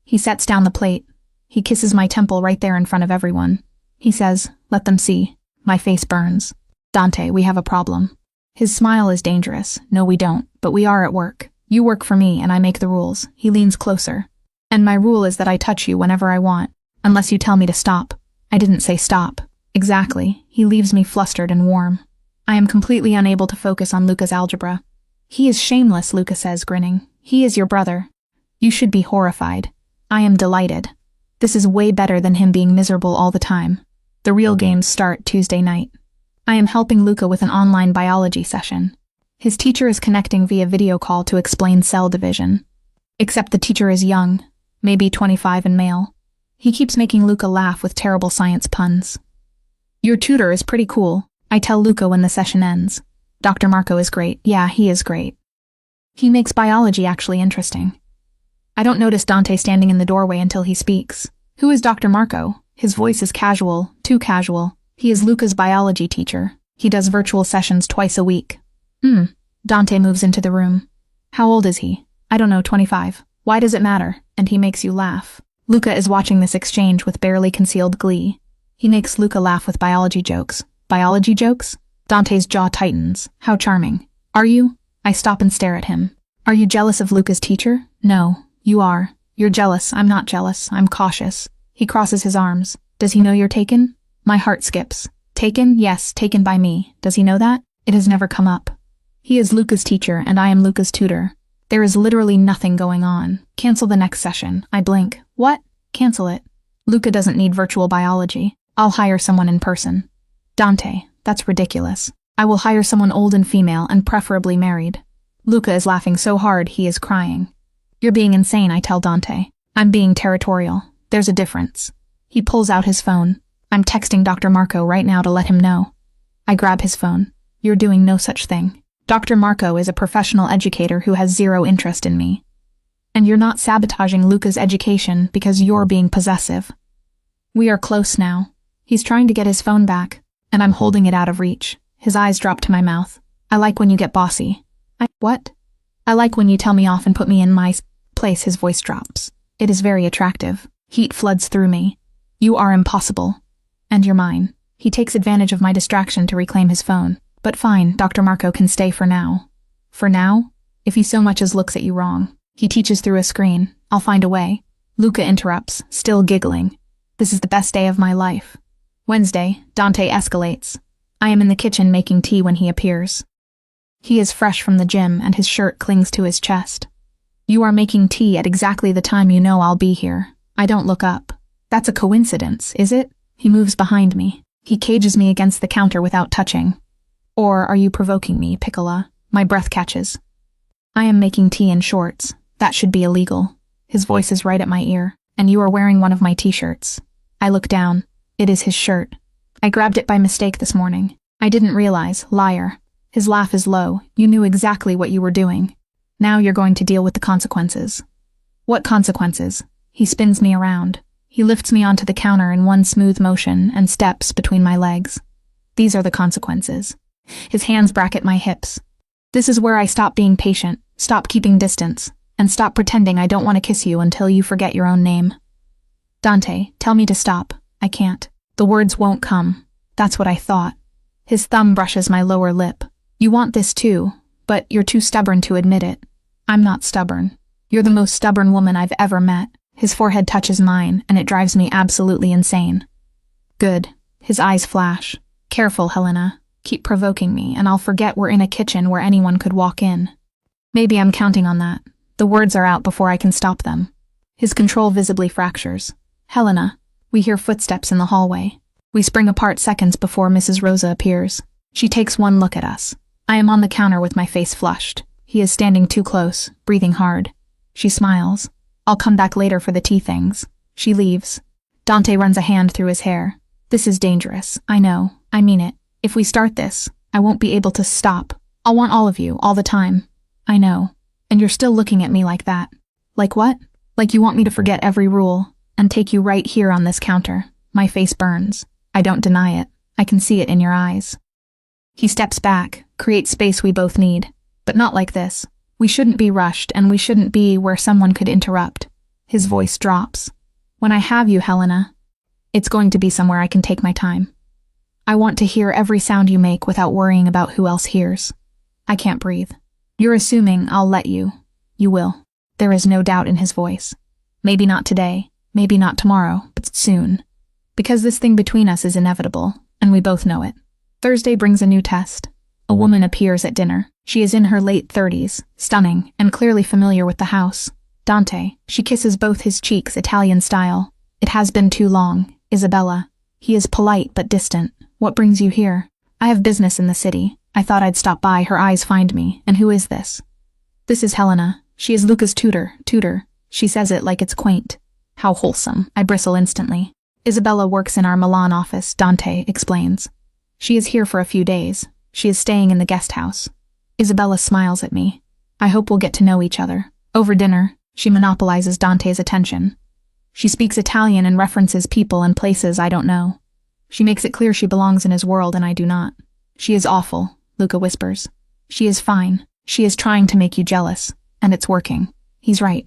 He sets down the plate. He kisses my temple right there in front of everyone. He says, let them see. My face burns. Dante, we have a problem. His smile is dangerous. No, we don't, but we are at work. You work for me, and I make the rules. He leans closer. And my rule is that I touch you whenever I want, unless you tell me to stop. I didn't say stop. Exactly. He leaves me flustered and warm. I am completely unable to focus on Luca's algebra. He is shameless, Luca says, grinning. He is your brother. You should be horrified. I am delighted. This is way better than him being miserable all the time. The real games start Tuesday night. I am helping Luca with an online biology session. His teacher is connecting via video call to explain cell division. Except the teacher is young, maybe 25 and male. He keeps making Luca laugh with terrible science puns. Your tutor is pretty cool, I tell Luca when the session ends. Dr. Marco is great. Yeah, he is great. He makes biology actually interesting. I don't notice Dante standing in the doorway until he speaks. Who is Dr. Marco? His voice is casual, too casual. He is Luca's biology teacher. He does virtual sessions twice a week. Dante moves into the room. How old is he? I don't know, 25. Why does it matter? And he makes you laugh. Luca is watching this exchange with barely concealed glee. He makes Luca laugh with biology jokes. Biology jokes? Dante's jaw tightens. How charming. Are you? I stop and stare at him. Are you jealous of Luca's teacher? No, you are. You're jealous. I'm not jealous. I'm cautious. He crosses his arms. Does he know you're taken? My heart skips. Taken? Yes, taken by me. Does he know that? It has never come up. He is Luca's teacher, and I am Luca's tutor. There is literally nothing going on. Cancel the next session. I blink. What? Cancel it. Luca doesn't need virtual biology. I'll hire someone in person. Dante, that's ridiculous. I will hire someone old and female, and preferably married. Luca is laughing so hard he is crying. You're being insane, I tell Dante. I'm being territorial. There's a difference. He pulls out his phone. I'm texting Dr. Marco right now to let him know. I grab his phone. You're doing no such thing. Dr. Marco is a professional educator who has zero interest in me. And you're not sabotaging Luca's education because you're being possessive. We are close now. He's trying to get his phone back, and I'm holding it out of reach. His eyes drop to my mouth. I like when you get bossy. What? I like when you tell me off and put me in my place. His voice drops. It is very attractive. Heat floods through me. You are impossible. And you're mine. He takes advantage of my distraction to reclaim his phone. But fine, Dr. Marco can stay for now. For now? If he so much as looks at you wrong. He teaches through a screen. I'll find a way. Luca interrupts, still giggling. This is the best day of my life. Wednesday, Dante escalates. I am in the kitchen making tea when he appears. He is fresh from the gym and his shirt clings to his chest. You are making tea at exactly the time you know I'll be here. I don't look up. That's a coincidence, is it? He moves behind me. He cages me against the counter without touching. Or are you provoking me, Piccola? My breath catches. I am making tea in shorts. That should be illegal. His voice is right at my ear. And you are wearing one of my t-shirts. I look down. It is his shirt. I grabbed it by mistake this morning. I didn't realize, liar. His laugh is low. You knew exactly what you were doing. Now you're going to deal with the consequences. What consequences? He spins me around. He lifts me onto the counter in one smooth motion and steps between my legs. These are the consequences. His hands bracket my hips. This is where I stop being patient, stop keeping distance, and stop pretending I don't want to kiss you until you forget your own name. Dante, tell me to stop. I can't. The words won't come. That's what I thought. His thumb brushes my lower lip. You want this too, but you're too stubborn to admit it. I'm not stubborn. You're the most stubborn woman I've ever met. His forehead touches mine, and it drives me absolutely insane. Good. His eyes flash. Careful, Helena. Keep provoking me, and I'll forget we're in a kitchen where anyone could walk in. Maybe I'm counting on that. The words are out before I can stop them. His control visibly fractures. Helena. We hear footsteps in the hallway. We spring apart seconds before Mrs. Rosa appears. She takes one look at us. I am on the counter with my face flushed. He is standing too close, breathing hard. She smiles. I'll come back later for the tea things. She leaves. Dante runs a hand through his hair. This is dangerous. I know. I mean it. If we start this, I won't be able to stop. I'll want all of you, all the time. I know. And you're still looking at me like that. Like what? Like you want me to forget every rule and take you right here on this counter. My face burns. I don't deny it. I can see it in your eyes. He steps back, creates space we both need. But not like this. We shouldn't be rushed, and we shouldn't be where someone could interrupt. His voice drops. When I have you, Helena, it's going to be somewhere I can take my time. I want to hear every sound you make without worrying about who else hears. I can't breathe. You're assuming I'll let you. You will. There is no doubt in his voice. Maybe not today, maybe not tomorrow, but soon. Because this thing between us is inevitable, and we both know it. Thursday brings a new test. A woman appears at dinner. She is in her late 30s, stunning, and clearly familiar with the house. Dante. She kisses both his cheeks Italian style. It has been too long. Isabella. He is polite but distant. What brings you here? I have business in the city. I thought I'd stop by. Her eyes find me. And who is this? This is Helena. She is Luca's tutor. She says it like it's quaint. How wholesome. I bristle instantly. Isabella works in our Milan office, Dante explains. She is here for a few days. She is staying in the guest house. Isabella smiles at me. I hope we'll get to know each other. Over dinner, she monopolizes Dante's attention. She speaks Italian and references people and places I don't know. She makes it clear she belongs in his world and I do not. She is awful, Luca whispers. She is fine. She is trying to make you jealous. And it's working. He's right.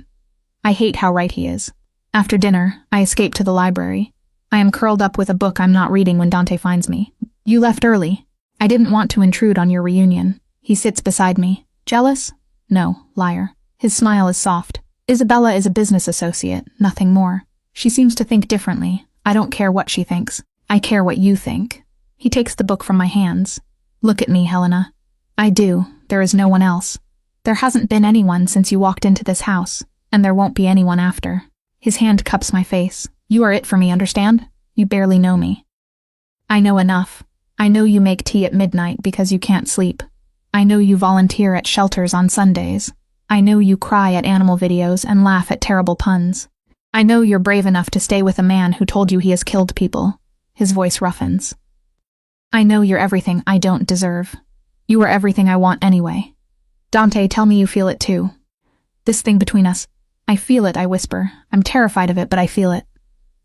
I hate how right he is. After dinner, I escape to the library. I am curled up with a book I'm not reading when Dante finds me. You left early. I didn't want to intrude on your reunion. He sits beside me. Jealous? No, liar. His smile is soft. Isabella is a business associate, nothing more. She seems to think differently. I don't care what she thinks. I care what you think. He takes the book from my hands. Look at me, Helena. I do. There is no one else. There hasn't been anyone since you walked into this house, and there won't be anyone after. His hand cups my face. You are it for me, understand? You barely know me. I know enough. I know you make tea at midnight because you can't sleep. I know you volunteer at shelters on Sundays. I know you cry at animal videos and laugh at terrible puns. I know you're brave enough to stay with a man who told you he has killed people. His voice roughens. I know you're everything I don't deserve. You are everything I want anyway. Dante, tell me you feel it too. This thing between us. I feel it, I whisper. I'm terrified of it, but I feel it.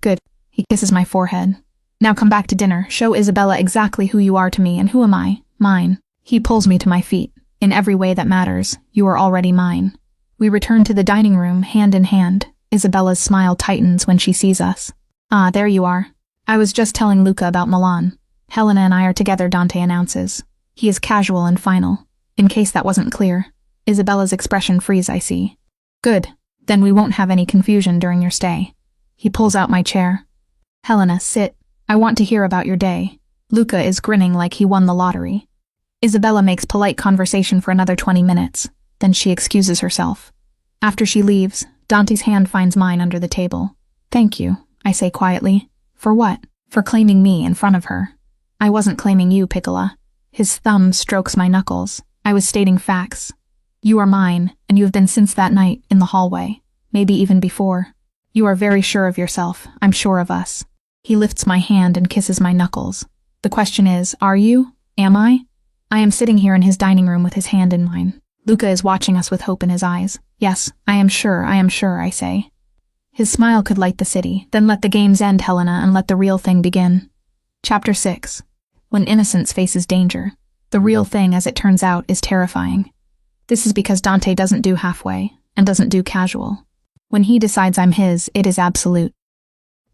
Good. He kisses my forehead. Now come back to dinner. Show Isabella exactly who you are to me, and who am I? Mine. He pulls me to my feet. In every way that matters, you are already mine. We return to the dining room, hand in hand. Isabella's smile tightens when she sees us. Ah, there you are. I was just telling Luca about Milan. Helena and I are together, Dante announces. He is casual and final. In case that wasn't clear. Isabella's expression frees, I see. Good. Then we won't have any confusion during your stay. He pulls out my chair. Helena, sit. I want to hear about your day. Luca is grinning like he won the lottery. Isabella makes polite conversation for another 20 minutes. Then she excuses herself. After she leaves, Dante's hand finds mine under the table. Thank you, I say quietly. For what? For claiming me in front of her. I wasn't claiming you, Piccola. His thumb strokes my knuckles. I was stating facts. You are mine, and you have been since that night in the hallway. Maybe even before. You are very sure of yourself. I'm sure of us. He lifts my hand and kisses my knuckles. The question is, are you? Am I? I am sitting here in his dining room with his hand in mine. Luca is watching us with hope in his eyes. Yes, I am sure, I say. His smile could light the city. Then let the games end, Helena, and let the real thing begin. Chapter 6. When innocence faces danger. The real thing, as it turns out, is terrifying. This is because Dante doesn't do halfway, and doesn't do casual. When he decides I'm his, it is absolute.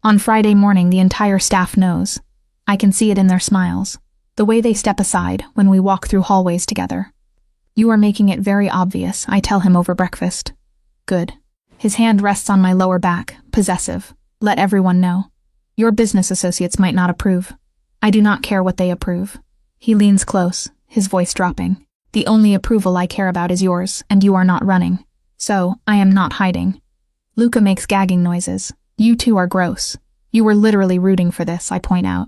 On Friday morning, the entire staff knows. I can see it in their smiles, the way they step aside when we walk through hallways together. You are making it very obvious, I tell him over breakfast. Good. His hand rests on my lower back, possessive. Let everyone know. Your business associates might not approve. I do not care what they approve. He leans close, his voice dropping. The only approval I care about is yours, and you are not running. So, I am not hiding. Luca makes gagging noises. You two are gross. You were literally rooting for this, I point out.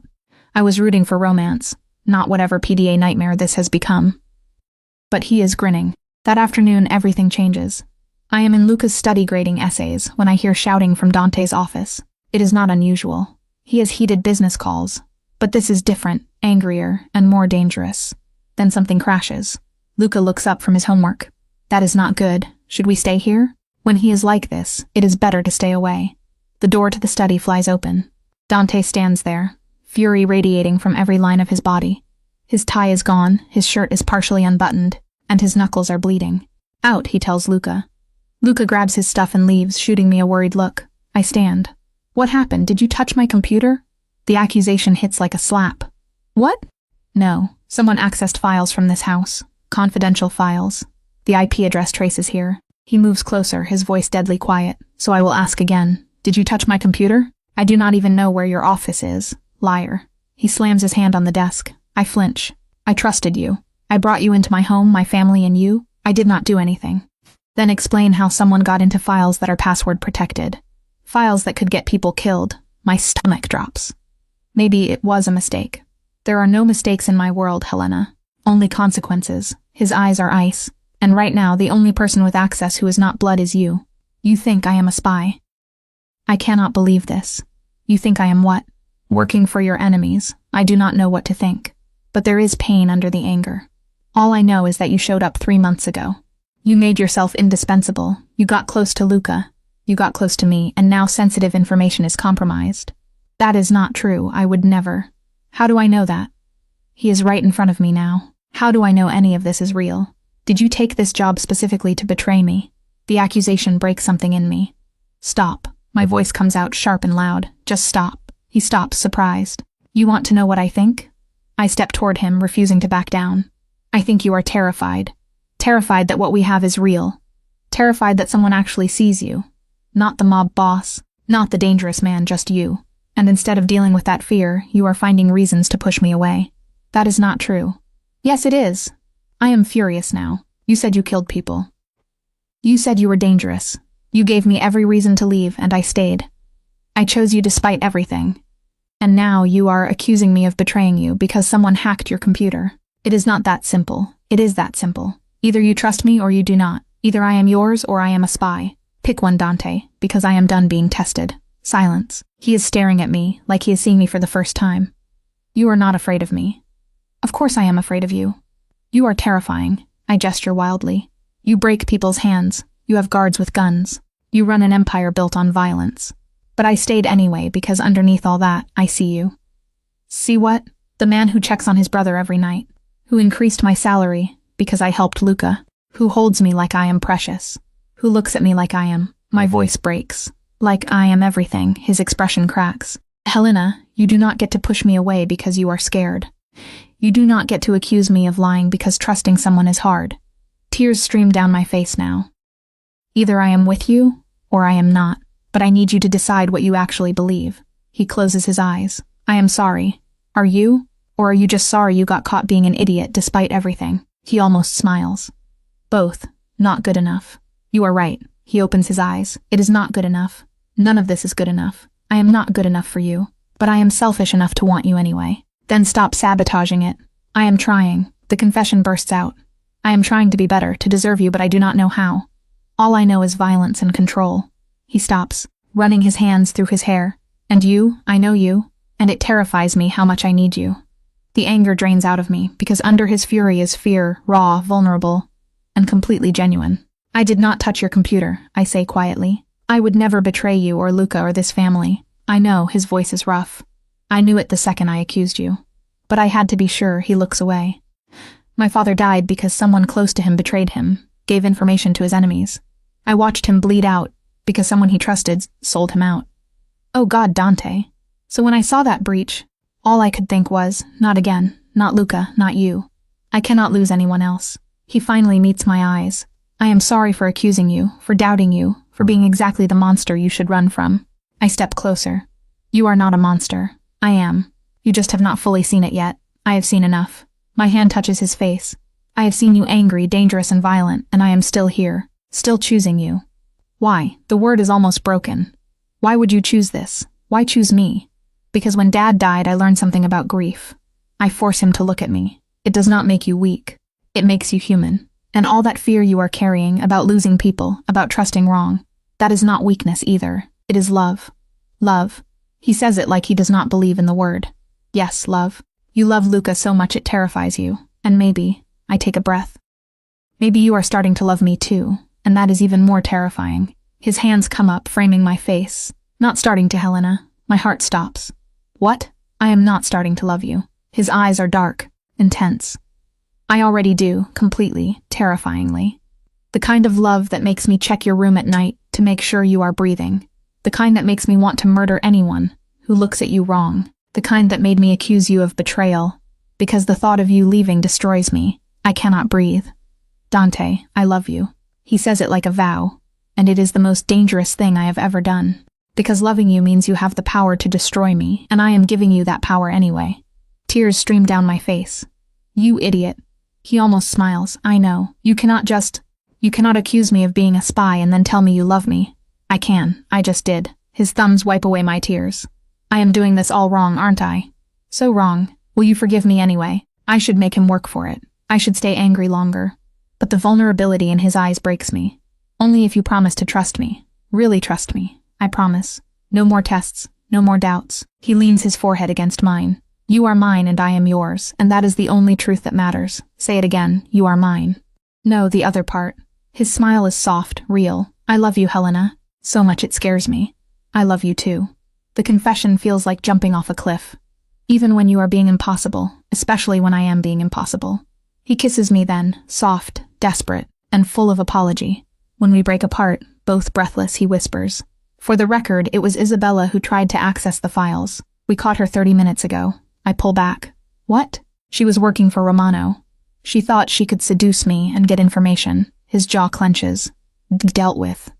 I was rooting for romance, not whatever PDA nightmare this has become. But he is grinning. That afternoon, everything changes. I am in Luca's study grading essays when I hear shouting from Dante's office. It is not unusual. He has heated business calls. But this is different, angrier, and more dangerous. Then something crashes. Luca looks up from his homework. That is not good. Should we stay here? When he is like this, it is better to stay away. The door to the study flies open. Dante stands there, fury radiating from every line of his body. His tie is gone, his shirt is partially unbuttoned, and his knuckles are bleeding. Out, he tells Luca. Luca grabs his stuff and leaves, shooting me a worried look. I stand. What happened? Did you touch my computer? The accusation hits like a slap. What? No. Someone accessed files from this house. Confidential files. The IP address traces here. He moves closer, his voice deadly quiet, so I will ask again. Did you touch my computer? I do not even know where your office is. Liar. He slams his hand on the desk. I flinch. I trusted you. I brought you into my home, my family, and you. I did not do anything. Then explain how someone got into files that are password protected. Files that could get people killed. My stomach drops. Maybe it was a mistake. There are no mistakes in my world, Helena. Only consequences. His eyes are ice. And right now, the only person with access who is not blood is you. You think I am a spy. I cannot believe this. You think I am what? Working for your enemies. I do not know what to think. But there is pain under the anger. All I know is that you showed up 3 months ago. You made yourself indispensable. You got close to Luca. You got close to me, and now sensitive information is compromised. That is not true. I would never. How do I know that? He is right in front of me now. How do I know any of this is real? Did you take this job specifically to betray me? The accusation breaks something in me. Stop. My voice comes out sharp and loud. Just stop. He stops, surprised. You want to know what I think? I step toward him, refusing to back down. I think you are terrified. Terrified that what we have is real. Terrified that someone actually sees you. Not the mob boss. Not the dangerous man, just you. And instead of dealing with that fear, you are finding reasons to push me away. That is not true. Yes, it is. I am furious now. You said you killed people. You said you were dangerous. You gave me every reason to leave, and I stayed. I chose you despite everything. And now you are accusing me of betraying you because someone hacked your computer. It is not that simple. It is that simple. Either you trust me or you do not. Either I am yours or I am a spy. Pick one, Dante, because I am done being tested. Silence. He is staring at me, like he is seeing me for the first time. You are not afraid of me. Of course I am afraid of you. You are terrifying. I gesture wildly. You break people's hands. You have guards with guns. You run an empire built on violence. But I stayed anyway because underneath all that, I see you. See what? The man who checks on his brother every night. Who increased my salary because I helped Luca. Who holds me like I am precious. Who looks at me like I am. My voice breaks. Like I am everything, his expression cracks. Helena, you do not get to push me away because you are scared. You do not get to accuse me of lying because trusting someone is hard. Tears stream down my face now. Either I am with you, or I am not, but I need you to decide what you actually believe. He closes his eyes. I am sorry. Are you? Or are you just sorry you got caught being an idiot despite everything? He almost smiles. Both. Not good enough. You are right. He opens his eyes. It is not good enough. None of this is good enough. I am not good enough for you, but I am selfish enough to want you anyway. Then stop sabotaging it. I am trying. The confession bursts out. I am trying to be better, to deserve you, but I do not know how. All I know is violence and control. He stops, running his hands through his hair. And you, I know you, and it terrifies me how much I need you. The anger drains out of me, because under his fury is fear, raw, vulnerable, and completely genuine. I did not touch your computer, I say quietly. I would never betray you or Luca or this family. I know, his voice is rough. I knew it the second I accused you. But I had to be sure. He looks away. My father died because someone close to him betrayed him, gave information to his enemies. I watched him bleed out because someone he trusted sold him out. Oh God, Dante. So when I saw that breach, all I could think was, not again, not Luca, not you. I cannot lose anyone else. He finally meets my eyes. I am sorry for accusing you, for doubting you, for being exactly the monster you should run from. I step closer. You are not a monster. I am. You just have not fully seen it yet. I have seen enough. My hand touches his face. I have seen you angry, dangerous, and violent, and I am still here, still choosing you. Why? The word is almost broken. Why would you choose this? Why choose me? Because when Dad died, I learned something about grief. I force him to look at me. It does not make you weak. It makes you human. And all that fear you are carrying about losing people, about trusting wrong, that is not weakness either. It is love. Love. He says it like he does not believe in the word. Yes, love. You love Luca so much it terrifies you. And maybe, I take a breath. Maybe you are starting to love me too, and that is even more terrifying. His hands come up, framing my face. Not starting to, Helena. My heart stops. What? I am not starting to love you. His eyes are dark, intense. I already do, completely, terrifyingly. The kind of love that makes me check your room at night to make sure you are breathing. The kind that makes me want to murder anyone who looks at you wrong. The kind that made me accuse you of betrayal, because the thought of you leaving destroys me. I cannot breathe. Dante, I love you. He says it like a vow, and it is the most dangerous thing I have ever done. Because loving you means you have the power to destroy me, and I am giving you that power anyway. Tears stream down my face. You idiot. He almost smiles. I know. You cannot accuse me of being a spy and then tell me you love me. I can. I just did. His thumbs wipe away my tears. I am doing this all wrong, aren't I? So wrong. Will you forgive me anyway? I should make him work for it. I should stay angry longer. But the vulnerability in his eyes breaks me. Only if you promise to trust me. Really trust me. I promise. No more tests. No more doubts. He leans his forehead against mine. You are mine and I am yours, and that is the only truth that matters. Say it again. You are mine. No, the other part. His smile is soft, real. I love you, Helena. So much it scares me. I love you too. The confession feels like jumping off a cliff. Even when you are being impossible, especially when I am being impossible. He kisses me then, soft, desperate, and full of apology. When we break apart, both breathless, he whispers. For the record, it was Isabella who tried to access the files. We caught her 30 minutes ago. I pull back. What? She was working for Romano. She thought she could seduce me and get information. His jaw clenches. Dealt with.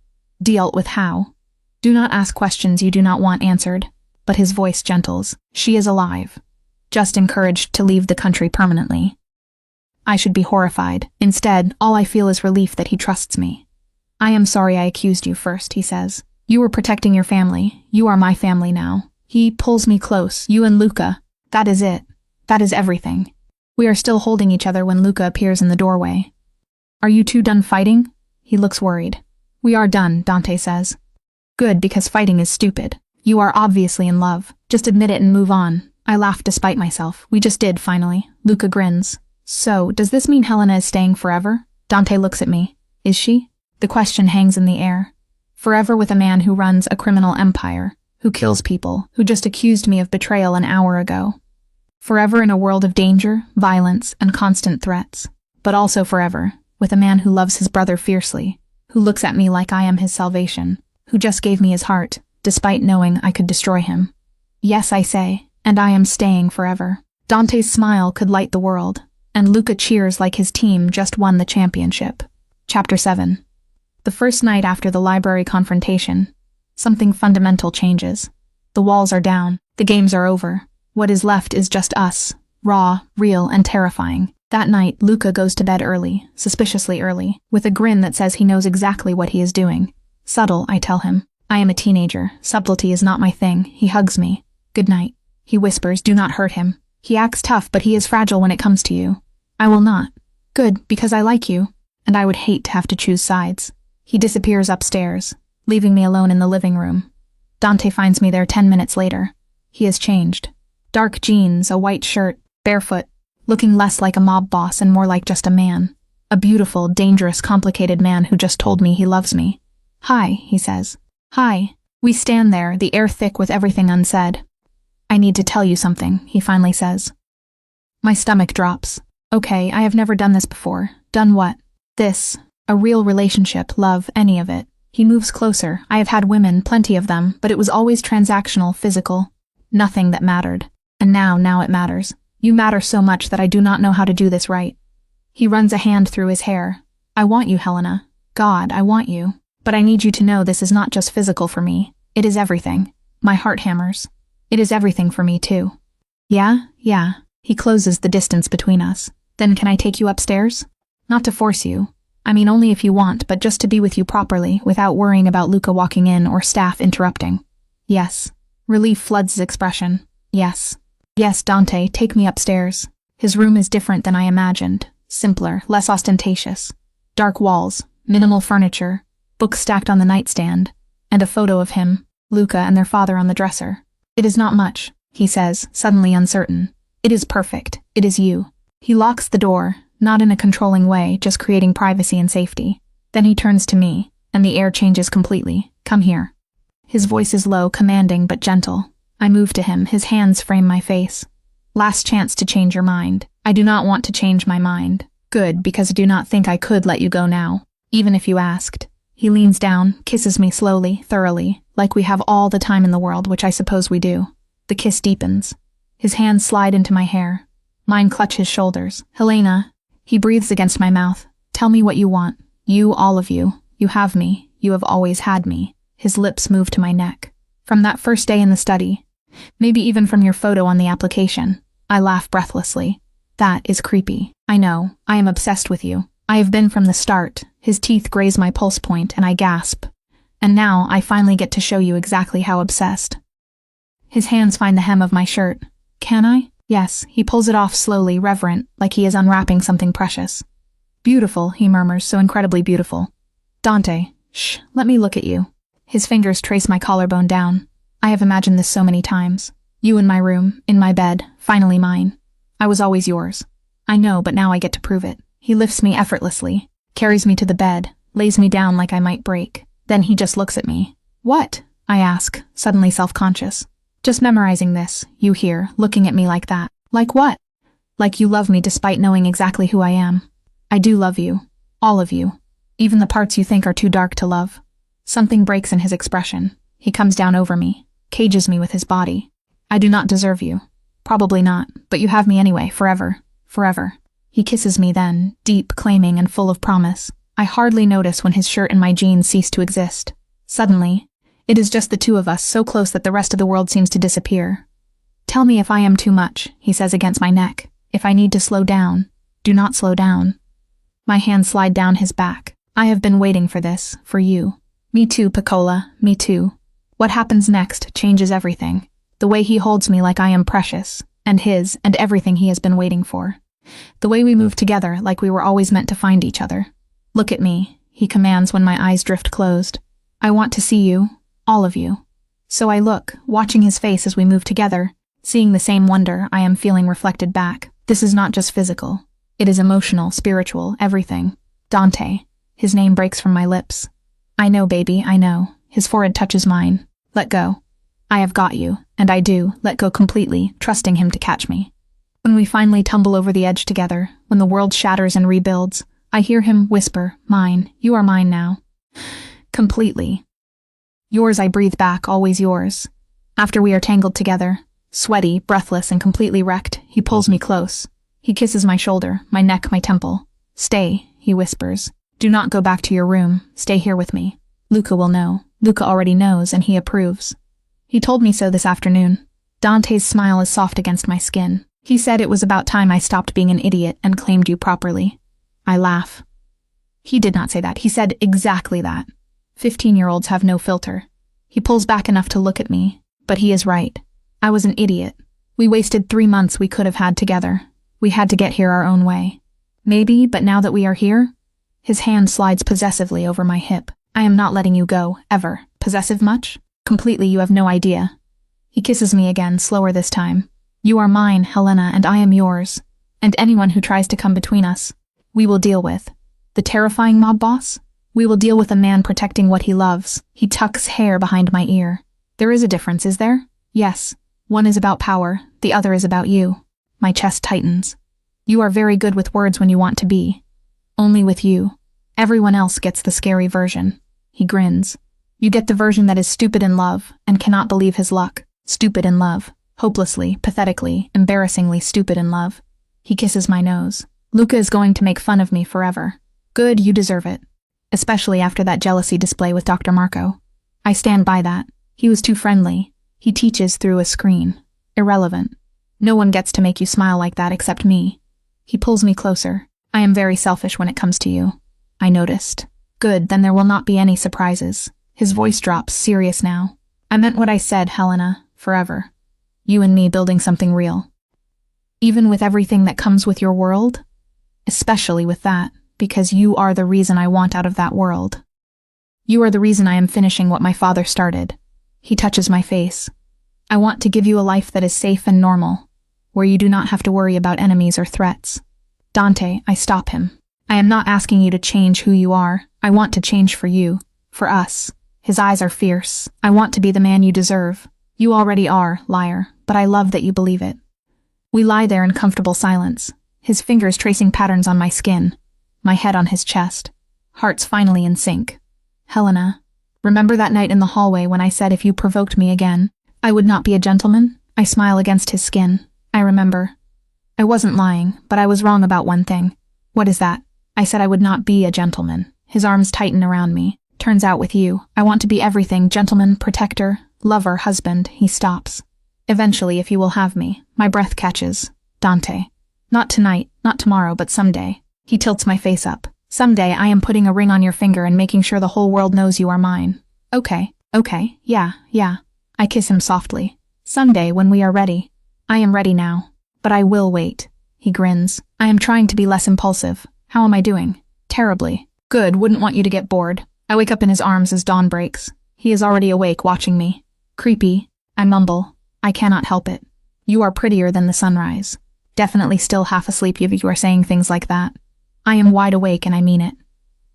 Dealt with how? Do not ask questions you do not want answered. But his voice gentles. She is alive. Just encouraged to leave the country permanently. I should be horrified. Instead, all I feel is relief that he trusts me. I am sorry I accused you first, he says. You were protecting your family. You are my family now. He pulls me close. You and Luca. That is it. That is everything. We are still holding each other when Luca appears in the doorway. Are you two done fighting? He looks worried. We are done, Dante says. Good, because fighting is stupid. You are obviously in love. Just admit it and move on. I laugh despite myself. We just did, finally. Luca grins. So, does this mean Helena is staying forever? Dante looks at me. Is she? The question hangs in the air. Forever with a man who runs a criminal empire, who kills people, who just accused me of betrayal an hour ago. Forever in a world of danger, violence, and constant threats. But also forever with a man who loves his brother fiercely, who looks at me like I am his salvation, who just gave me his heart, despite knowing I could destroy him. Yes, I say, and I am staying forever. Dante's smile could light the world, and Luca cheers like his team just won the championship. Chapter 7. The first night after the library confrontation, something fundamental changes. The walls are down. The games are over. What is left is just us, raw, real, and terrifying. That night, Luca goes to bed early, suspiciously early, with a grin that says he knows exactly what he is doing. Subtle, I tell him. I am a teenager. Subtlety is not my thing. He hugs me. Good night. He whispers, do not hurt him. He acts tough, but he is fragile when it comes to you. I will not. Good, because I like you, and I would hate to have to choose sides. He disappears upstairs, leaving me alone in the living room. Dante finds me there 10 minutes later. He has changed. Dark jeans, a white shirt, barefoot, looking less like a mob boss and more like just a man. A beautiful, dangerous, complicated man who just told me he loves me. Hi, he says. Hi. We stand there, the air thick with everything unsaid. I need to tell you something, he finally says. My stomach drops. Okay, I have never done this before. Done what? This. A real relationship, love, any of it. He moves closer. I have had women, plenty of them, but it was always transactional, physical. Nothing that mattered. And now it matters. You matter so much that I do not know how to do this right. He runs a hand through his hair. I want you, Helena. God, I want you. But I need you to know this is not just physical for me. It is everything. My heart hammers. It is everything for me, too. Yeah. He closes the distance between us. Then can I take you upstairs? Not to force you. I mean only if you want, but just to be with you properly, without worrying about Luca walking in or staff interrupting. Yes. Relief floods his expression. Yes. Yes, Dante, take me upstairs. His room is different than I imagined. Simpler, less ostentatious. Dark walls, minimal furniture, books stacked on the nightstand, and a photo of him, Luca, and their father on the dresser. It is not much, he says, suddenly uncertain. It is perfect. It is you. He locks the door, not in a controlling way, just creating privacy and safety. Then he turns to me, and the air changes completely. Come here. His voice is low, commanding, but gentle. I move to him, his hands frame my face. Last chance to change your mind. I do not want to change my mind. Good, because I do not think I could let you go now, even if you asked. He leans down, kisses me slowly, thoroughly, like we have all the time in the world, which I suppose we do. The kiss deepens. His hands slide into my hair. Mine clutch his shoulders. Helena. He breathes against my mouth. Tell me what you want. You, all of you. You have me. You have always had me. His lips move to my neck. From that first day in the study. Maybe even from your photo on the application. I laugh breathlessly. That is creepy. I know. I am obsessed with you. I have been from the start. His teeth graze my pulse point and I gasp. And now I finally get to show you exactly how obsessed. His hands find the hem of my shirt. Can I? Yes. He pulls it off slowly, reverent, like he is unwrapping something precious. Beautiful, he murmurs, so incredibly beautiful. Dante, shh, let me look at you. His fingers trace my collarbone down. I have imagined this so many times. You in my room, in my bed, finally mine. I was always yours. I know, but now I get to prove it. He lifts me effortlessly, carries me to the bed, lays me down like I might break. Then he just looks at me. What? I ask, suddenly self-conscious. Just memorizing this, you here, looking at me like that. Like what? Like you love me despite knowing exactly who I am. I do love you. All of you. Even the parts you think are too dark to love. Something breaks in his expression. He comes down over me, cages me with his body. I do not deserve you. Probably not, but you have me anyway, forever. Forever. He kisses me then, deep, claiming, and full of promise. I hardly notice when his shirt and my jeans cease to exist. Suddenly, it is just the two of us, so close that the rest of the world seems to disappear. Tell me if I am too much, he says against my neck. If I need to slow down, do not slow down. My hands slide down his back. I have been waiting for this, for you. Me too, Piccola, me too. What happens next changes everything. The way he holds me like I am precious, and his, and everything he has been waiting for. The way we move together like we were always meant to find each other. Look at me, he commands when my eyes drift closed. I want to see you, all of you. So I look, watching his face as we move together, seeing the same wonder I am feeling reflected back. This is not just physical. It is emotional, spiritual, everything. Dante. His name breaks from my lips. I know, baby, I know. His forehead touches mine. Let go. I have got you, and I do, let go completely, trusting him to catch me. When we finally tumble over the edge together, when the world shatters and rebuilds, I hear him whisper, mine, you are mine now. Completely. Yours, I breathe back, always yours. After we are tangled together, sweaty, breathless, and completely wrecked, he pulls me close. He kisses my shoulder, my neck, my temple. Stay, he whispers. Do not go back to your room. Stay here with me. Luca will know. Luca already knows, and he approves. He told me so this afternoon. Dante's smile is soft against my skin. He said it was about time I stopped being an idiot and claimed you properly. I laugh. He did not say that. He said exactly that. 15-year-olds have no filter. He pulls back enough to look at me, but he is right. I was an idiot. We wasted 3 months we could have had together. We had to get here our own way. Maybe, but now that we are here? His hand slides possessively over my hip. I am not letting you go, ever. Possessive much? Completely, you have no idea. He kisses me again, slower this time. You are mine, Helena, and I am yours. And anyone who tries to come between us, we will deal with. The terrifying mob boss? We will deal with a man protecting what he loves. He tucks hair behind my ear. There is a difference, is there? Yes. One is about power, the other is about you. My chest tightens. You are very good with words when you want to be. Only with you. Everyone else gets the scary version. He grins. You get the version that is stupid in love and cannot believe his luck. Stupid in love. Hopelessly, pathetically, embarrassingly stupid in love. He kisses my nose. Luca is going to make fun of me forever. Good, you deserve it. Especially after that jealousy display with Dr. Marco. I stand by that. He was too friendly. He teaches through a screen. Irrelevant. No one gets to make you smile like that except me. He pulls me closer. I am very selfish when it comes to you. I noticed. Good, then there will not be any surprises. His voice drops, serious now. I meant what I said, Helena, forever. You and me building something real. Even with everything that comes with your world? Especially with that, because you are the reason I want out of that world. You are the reason I am finishing what my father started. He touches my face. I want to give you a life that is safe and normal, where you do not have to worry about enemies or threats. Dante, I stop him. I am not asking you to change who you are. I want to change for you, for us. His eyes are fierce. I want to be the man you deserve. You already are, liar, but I love that you believe it. We lie there in comfortable silence, his fingers tracing patterns on my skin, my head on his chest, hearts finally in sync. Helena, remember that night in the hallway when I said if you provoked me again, I would not be a gentleman? I smile against his skin. I remember. I wasn't lying, but I was wrong about one thing. What is that? I said I would not be a gentleman. His arms tighten around me. Turns out with you, I want to be everything, gentleman, protector, lover, husband. He stops. Eventually, if you will have me. My breath catches. Dante. Not tonight, not tomorrow, but someday. He tilts my face up. Someday I am putting a ring on your finger and making sure the whole world knows you are mine. Okay, yeah. I kiss him softly. Someday, when we are ready. I am ready now. But I will wait. He grins. I am trying to be less impulsive. How am I doing? Terribly. Good, wouldn't want you to get bored. I wake up in his arms as dawn breaks. He is already awake, watching me. Creepy. I mumble. I cannot help it. You are prettier than the sunrise. Definitely still half asleep if you are saying things like that. I am wide awake and I mean it.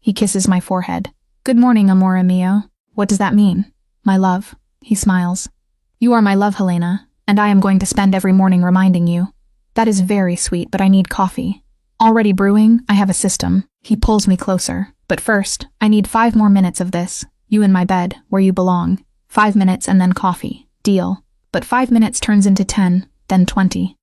He kisses my forehead. Good morning, amore mio. What does that mean? My love. He smiles. You are my love, Helena, and I am going to spend every morning reminding you. That is very sweet, but I need coffee. Already brewing, I have a system. He pulls me closer. But first, I need 5 more minutes of this. You in my bed, where you belong. 5 minutes and then coffee. Deal. But 5 minutes turns into 10, then 20.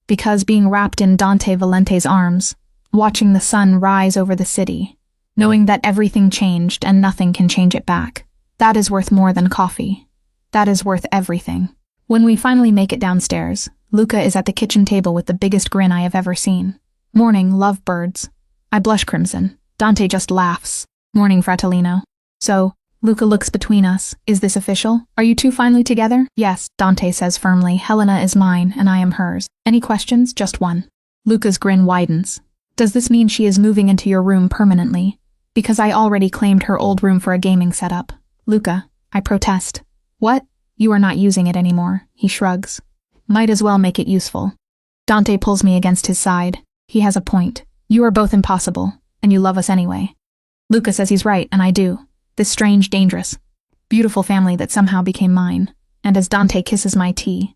Because being wrapped in Dante Valente's arms, watching the sun rise over the city, knowing that everything changed and nothing can change it back, that is worth more than coffee. That is worth everything. When we finally make it downstairs, Luca is at the kitchen table with the biggest grin I have ever seen. Morning, lovebirds. I blush crimson. Dante just laughs. Morning, fratellino. So, Luca looks between us. Is this official? Are you two finally together? Yes, Dante says firmly. Helena is mine, and I am hers. Any questions? Just one. Luca's grin widens. Does this mean she is moving into your room permanently? Because I already claimed her old room for a gaming setup. Luca, I protest. What? You are not using it anymore. He shrugs. Might as well make it useful. Dante pulls me against his side. He has a point. You are both impossible, and you love us anyway. Luca says he's right, and I do. This strange, dangerous, beautiful family that somehow became mine. And as Dante kisses my tea,